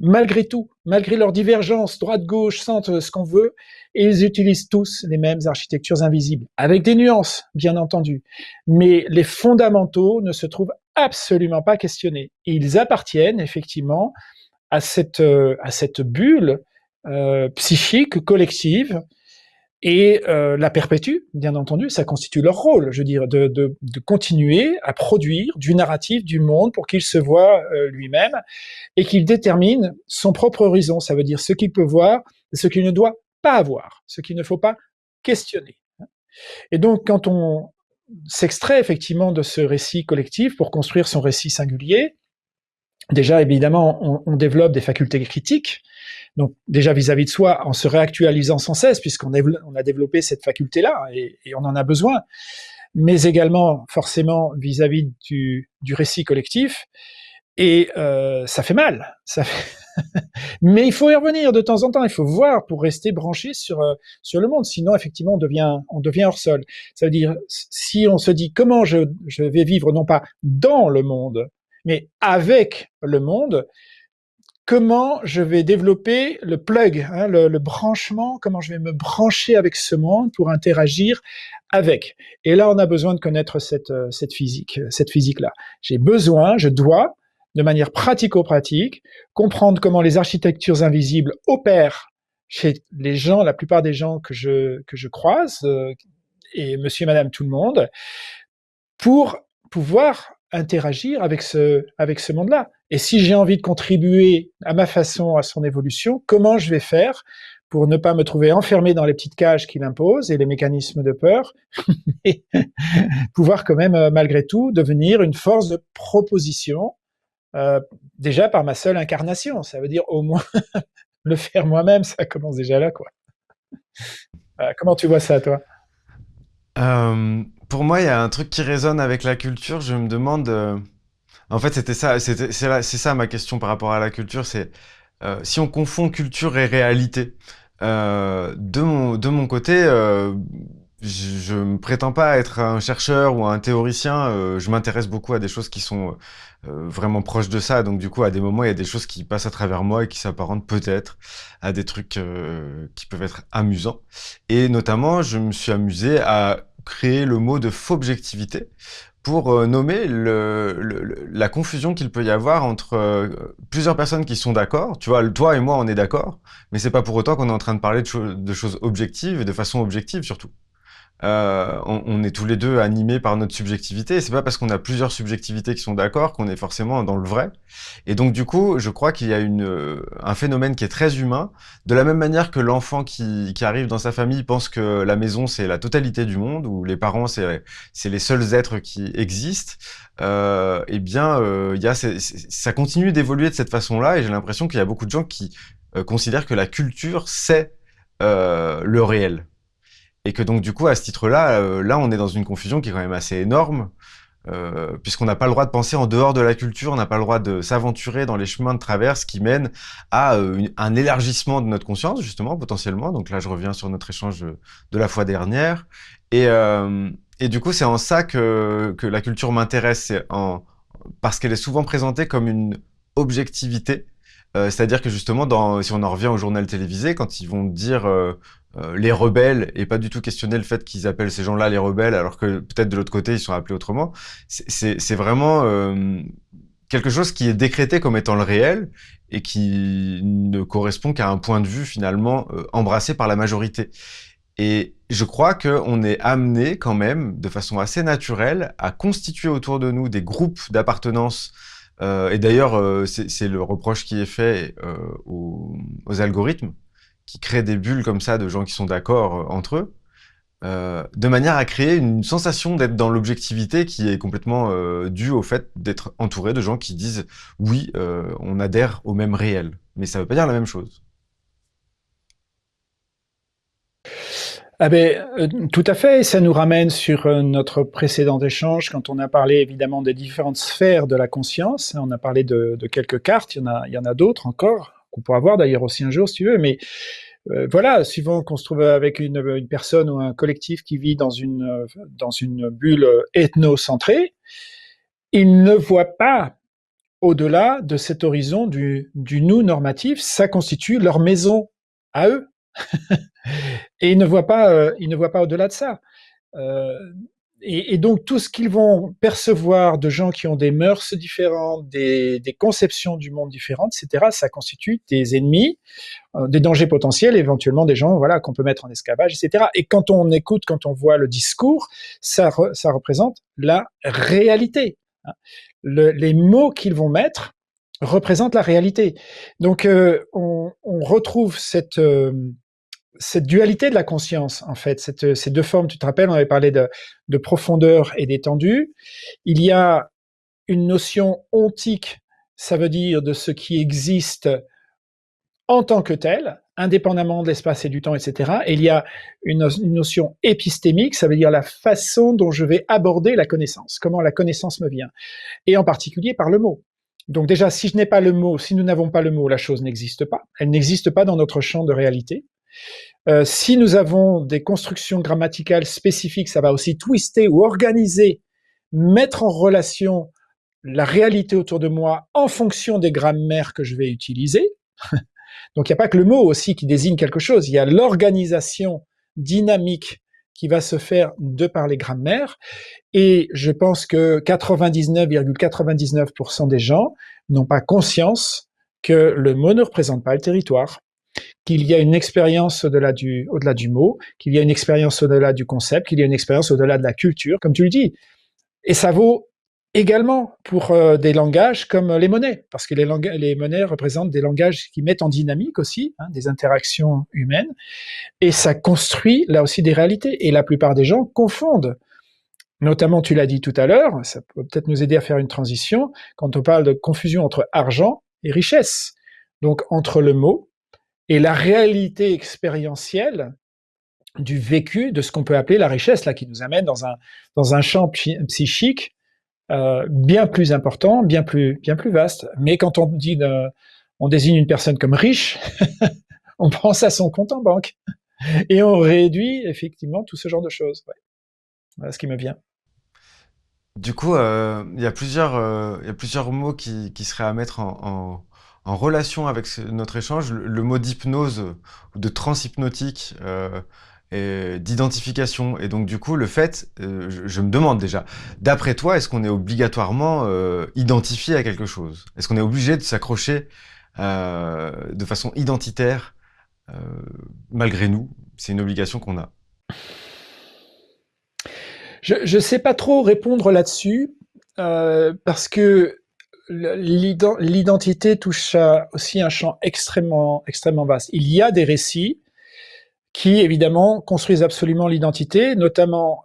malgré tout, malgré leurs divergences, droite, gauche, centre, ce qu'on veut, et ils utilisent tous les mêmes architectures invisibles, avec des nuances, bien entendu. Mais les fondamentaux ne se trouvent absolument pas questionnés. Et ils appartiennent effectivement à cette bulle psychique collective, et la perpétuent, bien entendu, ça constitue leur rôle, je veux dire, de continuer à produire du narratif du monde pour qu'il se voit lui-même, et qu'il détermine son propre horizon, ça veut dire ce qu'il peut voir, ce qu'il ne doit pas avoir, ce qu'il ne faut pas questionner. Et donc, quand on s'extrait effectivement de ce récit collectif pour construire son récit singulier, déjà, évidemment, on développe des facultés critiques. Donc, déjà vis-à-vis de soi, en se réactualisant sans cesse, puisqu'on on a développé cette faculté-là et on en a besoin. Mais également, forcément, vis-à-vis du récit collectif. Et ça fait mal. Ça fait... Mais il faut y revenir de temps en temps. Il faut voir pour rester branché sur le monde. Sinon, effectivement, on devient hors sol. Ça veut dire, si on se dit comment je vais vivre, non pas dans le monde, mais avec le monde, comment je vais développer le plug, hein, le branchement, comment je vais me brancher avec ce monde pour interagir avec. Et là, on a besoin de connaître cette physique-là. J'ai besoin, je dois, de manière pratico-pratique, comprendre comment les architectures invisibles opèrent chez les gens, la plupart des gens que je croise, et monsieur et madame tout le monde, pour pouvoir interagir avec ce monde-là. Et si j'ai envie de contribuer à ma façon à son évolution, comment je vais faire pour ne pas me trouver enfermé dans les petites cages qu'il impose et les mécanismes de peur, et pouvoir quand même, malgré tout, devenir une force de proposition, déjà par ma seule incarnation. Ça veut dire au moins le faire moi-même, ça commence déjà là, quoi. Comment tu vois ça, toi? Pour moi, il y a un truc qui résonne avec la culture. Je me demande. En fait, c'est ça ma question par rapport à la culture. C'est si on confond culture et réalité. De mon côté, je me prétends pas être un chercheur ou un théoricien. Je m'intéresse beaucoup à des choses qui sont vraiment proches de ça. Donc, du coup, à des moments, il y a des choses qui passent à travers moi et qui s'apparentent peut-être à des trucs qui peuvent être amusants. Et notamment, je me suis amusé à créer le mot de faubjectivité pour nommer la confusion qu'il peut y avoir entre plusieurs personnes qui sont d'accord. Tu vois, toi et moi, on est d'accord, mais c'est pas pour autant qu'on est en train de parler de choses objectives et de façon objective surtout. On est tous les deux animés par notre subjectivité, et c'est pas parce qu'on a plusieurs subjectivités qui sont d'accord qu'on est forcément dans le vrai. Et donc du coup, je crois qu'il y a un phénomène qui est très humain, de la même manière que l'enfant qui arrive dans sa famille pense que la maison c'est la totalité du monde, ou les parents c'est les seuls êtres qui existent. Eh bien, il y a ça continue d'évoluer de cette façon-là, et j'ai l'impression qu'il y a beaucoup de gens qui considèrent que la culture c'est le réel. Et que donc du coup, à ce titre-là, là, on est dans une confusion qui est quand même assez énorme, puisqu'on n'a pas le droit de penser en dehors de la culture, on n'a pas le droit de s'aventurer dans les chemins de traverse qui mènent à un élargissement de notre conscience, justement, potentiellement. Donc là, je reviens sur notre échange de la fois dernière. Et, euh, et du coup, c'est en ça que la culture m'intéresse, parce qu'elle est souvent présentée comme une objectivité. C'est-à-dire que justement, si on en revient au journal télévisé, quand ils vont dire les rebelles et pas du tout questionner le fait qu'ils appellent ces gens-là les rebelles alors que peut-être de l'autre côté ils sont appelés autrement, c'est vraiment quelque chose qui est décrété comme étant le réel et qui ne correspond qu'à un point de vue finalement embrassé par la majorité. Et je crois qu'on est amené quand même, de façon assez naturelle, à constituer autour de nous des groupes d'appartenance. Et d'ailleurs, c'est le reproche qui est fait aux algorithmes, qui créent des bulles comme ça de gens qui sont d'accord entre eux, de manière à créer une sensation d'être dans l'objectivité qui est complètement due au fait d'être entouré de gens qui disent oui, on adhère au même réel. Mais ça veut pas dire la même chose. Ah ben, tout à fait. Ça nous ramène sur notre précédent échange quand on a parlé évidemment des différentes sphères de la conscience. On a parlé de quelques cartes. Il y en a d'autres encore qu'on pourra voir d'ailleurs aussi un jour si tu veux. Mais voilà, suivant qu'on se trouve avec une personne ou un collectif qui vit dans une bulle ethnocentrée, il ne voit pas au-delà de cet horizon du nous normatif. Ça constitue leur maison à eux. Et ils ne voient pas au-delà de ça. Euh, et donc tout ce qu'ils vont percevoir de gens qui ont des mœurs différentes, des conceptions du monde différentes, etc., ça constitue des ennemis, des dangers potentiels, éventuellement des gens voilà, qu'on peut mettre en esclavage, etc. Et quand on écoute, quand on voit le discours, ça représente la réalité. Les mots qu'ils vont mettre représentent la réalité. Donc on retrouve cette dualité de la conscience, en fait, ces deux formes, tu te rappelles, on avait parlé de profondeur et d'étendue. Il y a une notion ontique ça veut dire de ce qui existe en tant que tel, indépendamment de l'espace et du temps, etc. Et il y a une notion épistémique, ça veut dire la façon dont je vais aborder la connaissance, comment la connaissance me vient, et en particulier par le mot. Donc déjà, si je n'ai pas le mot, si nous n'avons pas le mot, la chose n'existe pas. Elle n'existe pas dans notre champ de réalité. Si nous avons des constructions grammaticales spécifiques, ça va aussi twister ou organiser, mettre en relation la réalité autour de moi en fonction des grammaires que je vais utiliser. Donc il n'y a pas que le mot aussi qui désigne quelque chose, il y a l'organisation dynamique qui va se faire de par les grammaires, et je pense que 99,99% des gens n'ont pas conscience que le mot ne représente pas le territoire, qu'il y a une expérience au-delà du mot, qu'il y a une expérience au-delà du concept, qu'il y a une expérience au-delà de la culture, comme tu le dis. Et ça vaut également pour des langages comme les monnaies, parce que les monnaies représentent des langages qui mettent en dynamique aussi, des interactions humaines, et ça construit là aussi des réalités. Et la plupart des gens confondent. Notamment, tu l'as dit tout à l'heure, ça peut peut-être nous aider à faire une transition, quand on parle de confusion entre argent et richesse. Donc, entre le mot et la réalité expérientielle du vécu de ce qu'on peut appeler la richesse, là, qui nous amène dans un champ psychique bien plus important, bien plus vaste. Mais quand on désigne une personne comme riche, on pense à son compte en banque. Et on réduit effectivement tout ce genre de choses. Ouais. Voilà ce qui me vient. Du coup, il y a plusieurs mots qui seraient à mettre en relation avec notre échange. Le mot d'hypnose ou de transhypnotique et d'identification. Et donc, du coup, le fait, je me demande déjà, d'après toi, est-ce qu'on est obligatoirement identifié à quelque chose? Est-ce qu'on est obligé de s'accrocher de façon identitaire malgré nous? C'est une obligation qu'on a. Je ne sais pas trop répondre là-dessus, parce que l'identité touche aussi un champ extrêmement vaste. Il y a des récits qui, évidemment, construisent absolument l'identité, notamment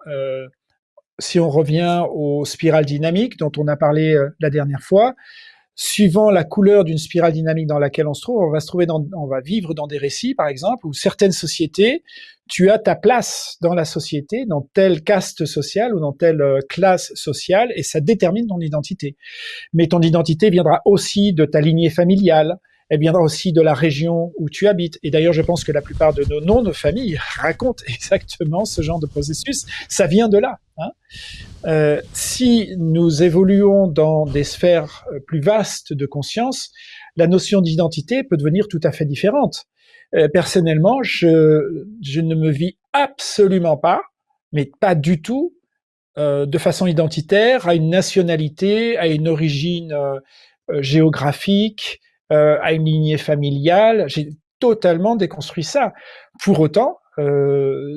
si on revient aux spirales dynamiques dont on a parlé la dernière fois. Suivant la couleur d'une spirale dynamique dans laquelle on se trouve, on va vivre dans des récits, par exemple, où certaines sociétés, tu as ta place dans la société, dans telle caste sociale ou dans telle classe sociale, et ça détermine ton identité. Mais ton identité viendra aussi de ta lignée familiale, elle viendra aussi de la région où tu habites. Et d'ailleurs, je pense que la plupart de nos noms de famille racontent exactement ce genre de processus. Ça vient de là. Si nous évoluons dans des sphères plus vastes de conscience, la notion d'identité peut devenir tout à fait différente. Personnellement, je ne me vis absolument pas, mais pas du tout, de façon identitaire à une nationalité, à une origine géographique, à une lignée familiale. J'ai totalement déconstruit ça. Pour autant,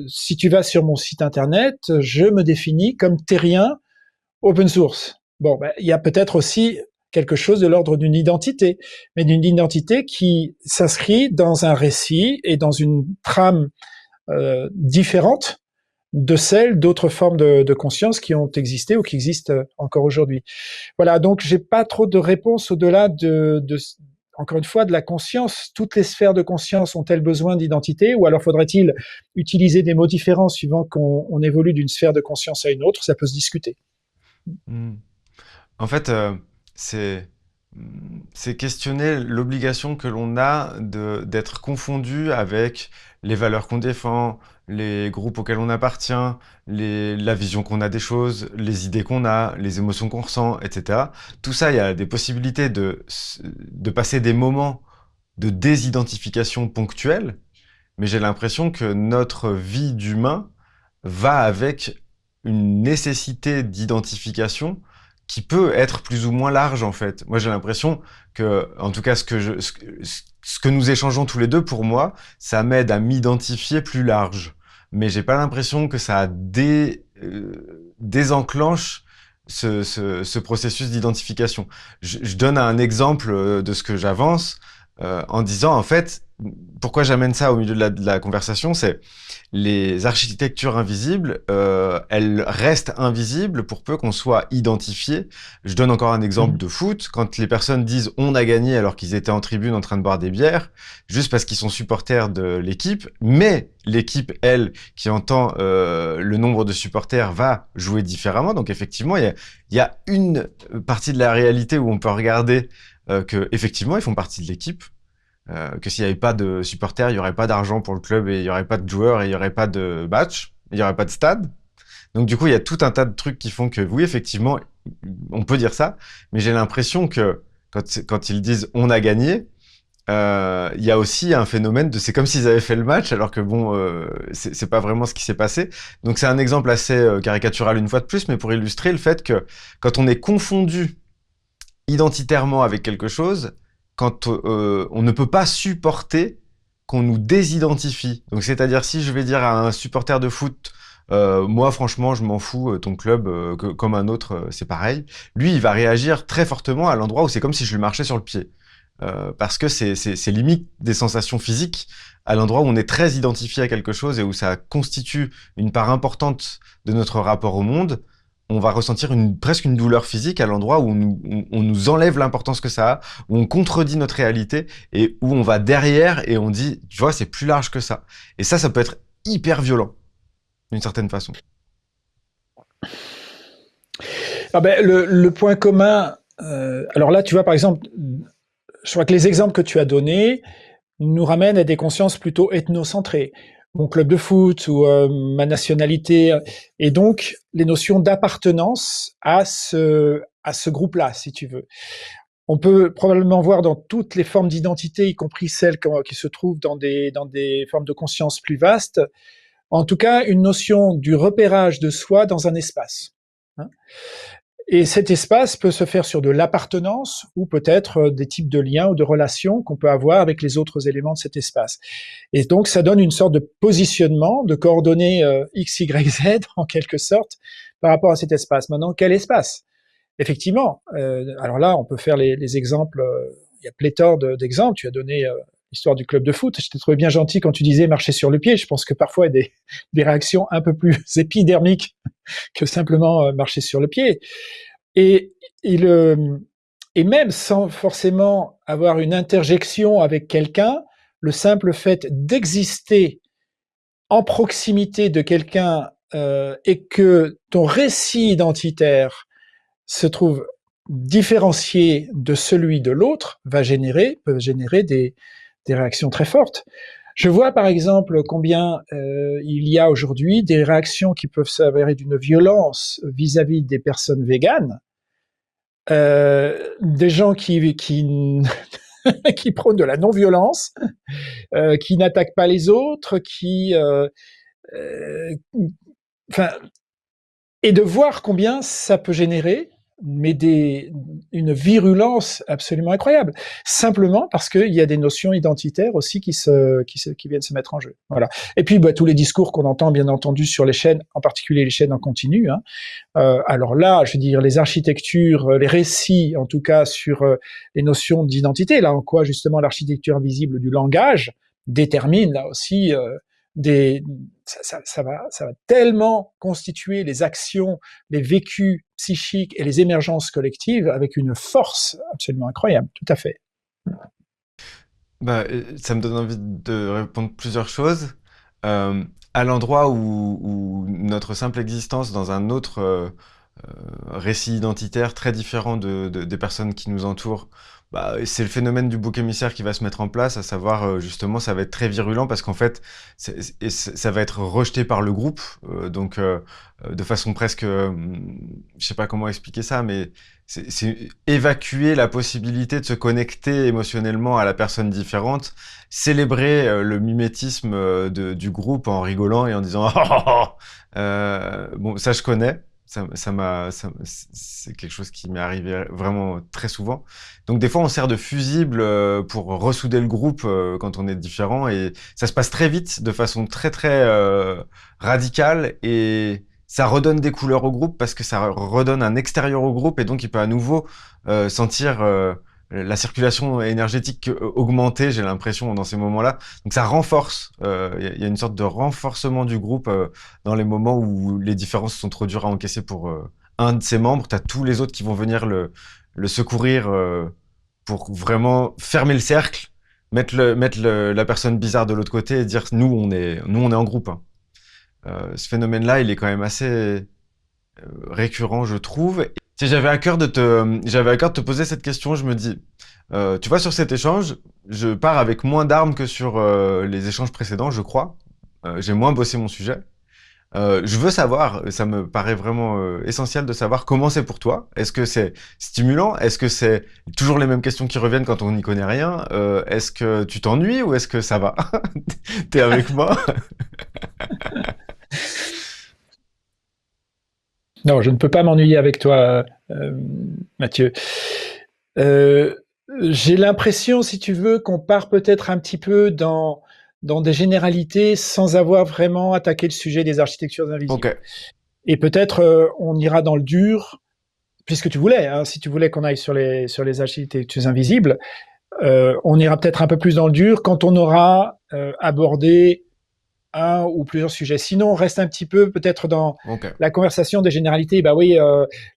si tu vas sur mon site internet, je me définis comme terrien open source. Bon, il y a peut-être aussi quelque chose de l'ordre d'une identité, mais d'une identité qui s'inscrit dans un récit et dans une trame différente de celles d'autres formes de conscience qui ont existé ou qui existent encore aujourd'hui. Voilà, donc j'ai pas trop de réponses au-delà encore une fois, de la conscience. Toutes les sphères de conscience ont-elles besoin d'identité, ou alors faudrait-il utiliser des mots différents suivant qu'on évolue d'une sphère de conscience à une autre? Ça peut se discuter. Hmm. En fait, c'est c'est questionner l'obligation que l'on a d'être confondu avec les valeurs qu'on défend, les groupes auxquels on appartient, la vision qu'on a des choses, les idées qu'on a, les émotions qu'on ressent, etc. Tout ça, il y a des possibilités de passer des moments de désidentification ponctuelle, mais j'ai l'impression que notre vie d'humain va avec une nécessité d'identification qui peut être plus ou moins large en fait. Moi j'ai l'impression que, en tout cas ce que nous échangeons tous les deux, pour moi, ça m'aide à m'identifier plus large. Mais j'ai pas l'impression que ça désenclenche ce processus d'identification. Je donne un exemple de ce que j'avance en disant en fait, pourquoi j'amène ça au milieu de la conversation, c'est les architectures invisibles, elles restent invisibles pour peu qu'on soit identifié. Je donne encore un exemple Mhm. de foot. Quand les personnes disent on a gagné alors qu'ils étaient en tribune en train de boire des bières, juste parce qu'ils sont supporters de l'équipe, mais l'équipe, elle, qui entend le nombre de supporters, va jouer différemment. Donc effectivement, il y a une partie de la réalité où on peut regarder que effectivement ils font partie de l'équipe, que s'il n'y avait pas de supporters, il n'y aurait pas d'argent pour le club et il n'y aurait pas de joueurs et il n'y aurait pas de match, il n'y aurait pas de stade. Donc du coup, il y a tout un tas de trucs qui font que oui, effectivement, on peut dire ça, mais j'ai l'impression que quand ils disent on a gagné, il y a aussi un phénomène de c'est comme s'ils avaient fait le match alors que bon, c'est pas vraiment ce qui s'est passé. Donc c'est un exemple assez caricatural une fois de plus, mais pour illustrer le fait que quand on est confondu identitairement avec quelque chose, quand on ne peut pas supporter qu'on nous désidentifie. Donc c'est-à-dire si je vais dire à un supporter de foot, moi franchement je m'en fous, ton club comme un autre c'est pareil, lui il va réagir très fortement à l'endroit où c'est comme si je lui marchais sur le pied. Parce que c'est limite des sensations physiques à l'endroit où on est très identifié à quelque chose et où ça constitue une part importante de notre rapport au monde. On va ressentir presque une douleur physique à l'endroit où on nous enlève l'importance que ça a, où on contredit notre réalité et où on va derrière et on dit, tu vois, c'est plus large que ça. Et ça peut être hyper violent, d'une certaine façon. Ah ben, le point commun, alors là, tu vois, par exemple, je crois que les exemples que tu as donnés nous ramènent à des consciences plutôt ethnocentrées. Mon club de foot ou ma nationalité, et donc les notions d'appartenance à ce groupe-là, si tu veux. On peut probablement voir dans toutes les formes d'identité, y compris celles qui se trouvent dans des formes de conscience plus vastes, en tout cas une notion du repérage de soi dans un espace. Hein. Et cet espace peut se faire sur de l'appartenance ou peut-être des types de liens ou de relations qu'on peut avoir avec les autres éléments de cet espace. Et donc, ça donne une sorte de positionnement, de coordonnées X, Y, Z, en quelque sorte, par rapport à cet espace. Maintenant, quel espace? Effectivement, alors là, on peut faire les exemples, il y a pléthore d'exemples. Tu as donné l'histoire du club de foot. Je t'ai trouvé bien gentil quand tu disais marcher sur le pied. Je pense que parfois, il y a des réactions un peu plus épidermiques que simplement marcher sur le pied. Et, et, le, et même sans forcément avoir une interjection avec quelqu'un, le simple fait d'exister en proximité de quelqu'un et que ton récit identitaire se trouve différencié de celui de l'autre peut générer des réactions très fortes. Je vois par exemple combien il y a aujourd'hui des réactions qui peuvent s'avérer d'une violence vis-à-vis des personnes véganes, des gens qui prônent de la non-violence, qui n'attaquent pas les autres, euh, enfin, et de voir combien ça peut générer, mais une virulence absolument incroyable. Simplement parce qu'il y a des notions identitaires aussi qui viennent se mettre en jeu. Voilà. Et puis, bah, tous les discours qu'on entend, bien entendu, sur les chaînes, en particulier les chaînes en continu, hein. Alors là, je veux dire, les architectures, les récits, en tout cas, sur les notions d'identité, là en quoi, justement, l'architecture invisible du langage détermine, là aussi, des, ça va tellement constituer les actions, les vécus psychiques et les émergences collectives avec une force absolument incroyable. Tout à fait. Bah, ça me donne envie de répondre plusieurs choses. À l'endroit où notre simple existence dans un autre récit identitaire très différent des personnes qui nous entourent, bah, c'est le phénomène du bouc émissaire qui va se mettre en place, à savoir justement ça va être très virulent parce qu'en fait ça va être rejeté par le groupe, de façon presque, je sais pas comment expliquer ça, mais c'est évacuer la possibilité de se connecter émotionnellement à la personne différente, célébrer le mimétisme du groupe en rigolant et en disant bon ça je connais. C'est quelque chose qui m'est arrivé vraiment très souvent. Donc des fois, on sert de fusible pour ressouder le groupe quand on est différent, et ça se passe très vite, de façon très très radicale, et ça redonne des couleurs au groupe parce que ça redonne un extérieur au groupe, et donc il peut à nouveau sentir la circulation énergétique augmenter, j'ai l'impression, dans ces moments-là. Donc ça renforce, il y a une sorte de renforcement du groupe dans les moments où les différences sont trop dures à encaisser pour un de ses membres. T'as tous les autres qui vont venir le secourir pour vraiment fermer le cercle, la personne bizarre de l'autre côté et dire nous on est en groupe. Hein. Ce phénomène-là, il est quand même assez récurrent, je trouve. Si j'avais à cœur de te poser cette question, je me dis, tu vois, sur cet échange, je pars avec moins d'armes que sur les échanges précédents, je crois. J'ai moins bossé mon sujet. Je veux savoir, ça me paraît vraiment essentiel de savoir comment c'est pour toi. Est-ce que c'est stimulant? Est-ce que c'est toujours les mêmes questions qui reviennent quand on n'y connaît rien? Est-ce que tu t'ennuies ou est-ce que ça va? T'es avec moi? Non, je ne peux pas m'ennuyer avec toi, Mathieu. Euh, j'ai l'impression, si tu veux, qu'on part peut-être un petit peu dans des généralités sans avoir vraiment attaqué le sujet des architectures Ok, invisibles. Et peut-être on ira dans le dur, puisque tu voulais, hein, si tu voulais qu'on aille sur les architectures invisibles, on ira peut-être un peu plus dans le dur quand on aura abordé un ou plusieurs sujets. Sinon, on reste un petit peu peut-être dans ok. la conversation des généralités. Bah oui,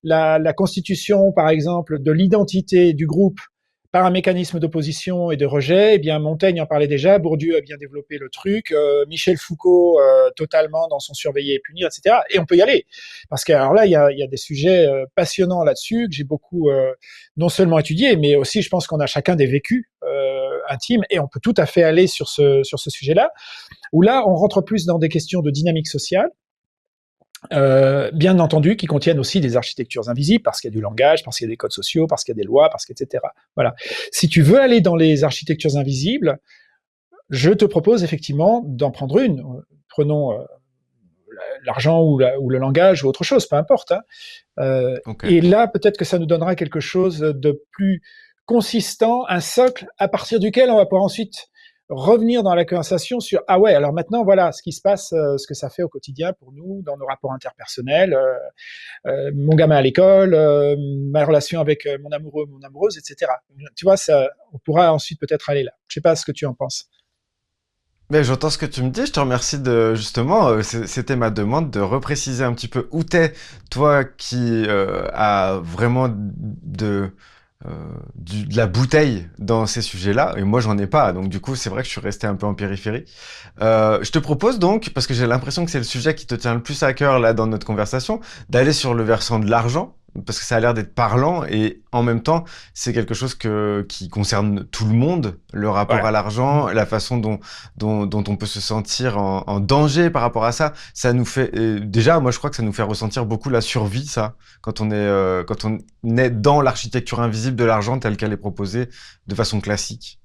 la constitution, par exemple, de l'identité du groupe par un mécanisme d'opposition et de rejet, eh bien Montaigne en parlait déjà, Bourdieu a bien développé le truc, Michel Foucault totalement dans son Surveiller et punir, etc. Et on peut y aller. Parce que alors là, il y a des sujets passionnants là-dessus que j'ai beaucoup non seulement étudié, mais aussi je pense qu'on a chacun des vécus intimes et on peut tout à fait aller sur ce sujet-là où là, on rentre plus dans des questions de dynamique sociale, bien entendu, qui contiennent aussi des architectures invisibles, parce qu'il y a du langage, parce qu'il y a des codes sociaux, parce qu'il y a des lois, parce etc. Voilà. Si tu veux aller dans les architectures invisibles, je te propose effectivement d'en prendre une. Prenons l'argent ou le langage ou autre chose, peu importe. Hein. Ok. Et là, peut-être que ça nous donnera quelque chose de plus consistant, un socle à partir duquel on va pouvoir ensuite revenir dans la conversation sur ah ouais, alors maintenant voilà ce qui se passe, ce que ça fait au quotidien pour nous dans nos rapports interpersonnels, mon gamin à l'école, ma relation avec mon amoureux, mon amoureuse, etc. Tu vois, ça, on pourra ensuite peut-être aller là. Je sais pas ce que tu en penses. Mais j'entends ce que tu me dis, je te remercie de justement, c'était ma demande de repréciser un petit peu où t'es, toi qui a vraiment euh, de la bouteille dans ces sujets-là, et moi j'en ai pas, donc du coup c'est vrai que je suis resté un peu en périphérie. Je te propose donc, parce que j'ai l'impression que c'est le sujet qui te tient le plus à cœur là dans notre conversation, d'aller sur le versant de l'argent, parce que ça a l'air d'être parlant, et en même temps c'est quelque chose qui concerne tout le monde, le rapport Ouais. à l'argent, la façon dont on peut se sentir en danger par rapport à ça. Ça nous fait déjà, moi je crois que ça nous fait ressentir beaucoup la survie, ça, quand on est dans l'architecture invisible de l'argent telle qu'elle est proposée de façon classique.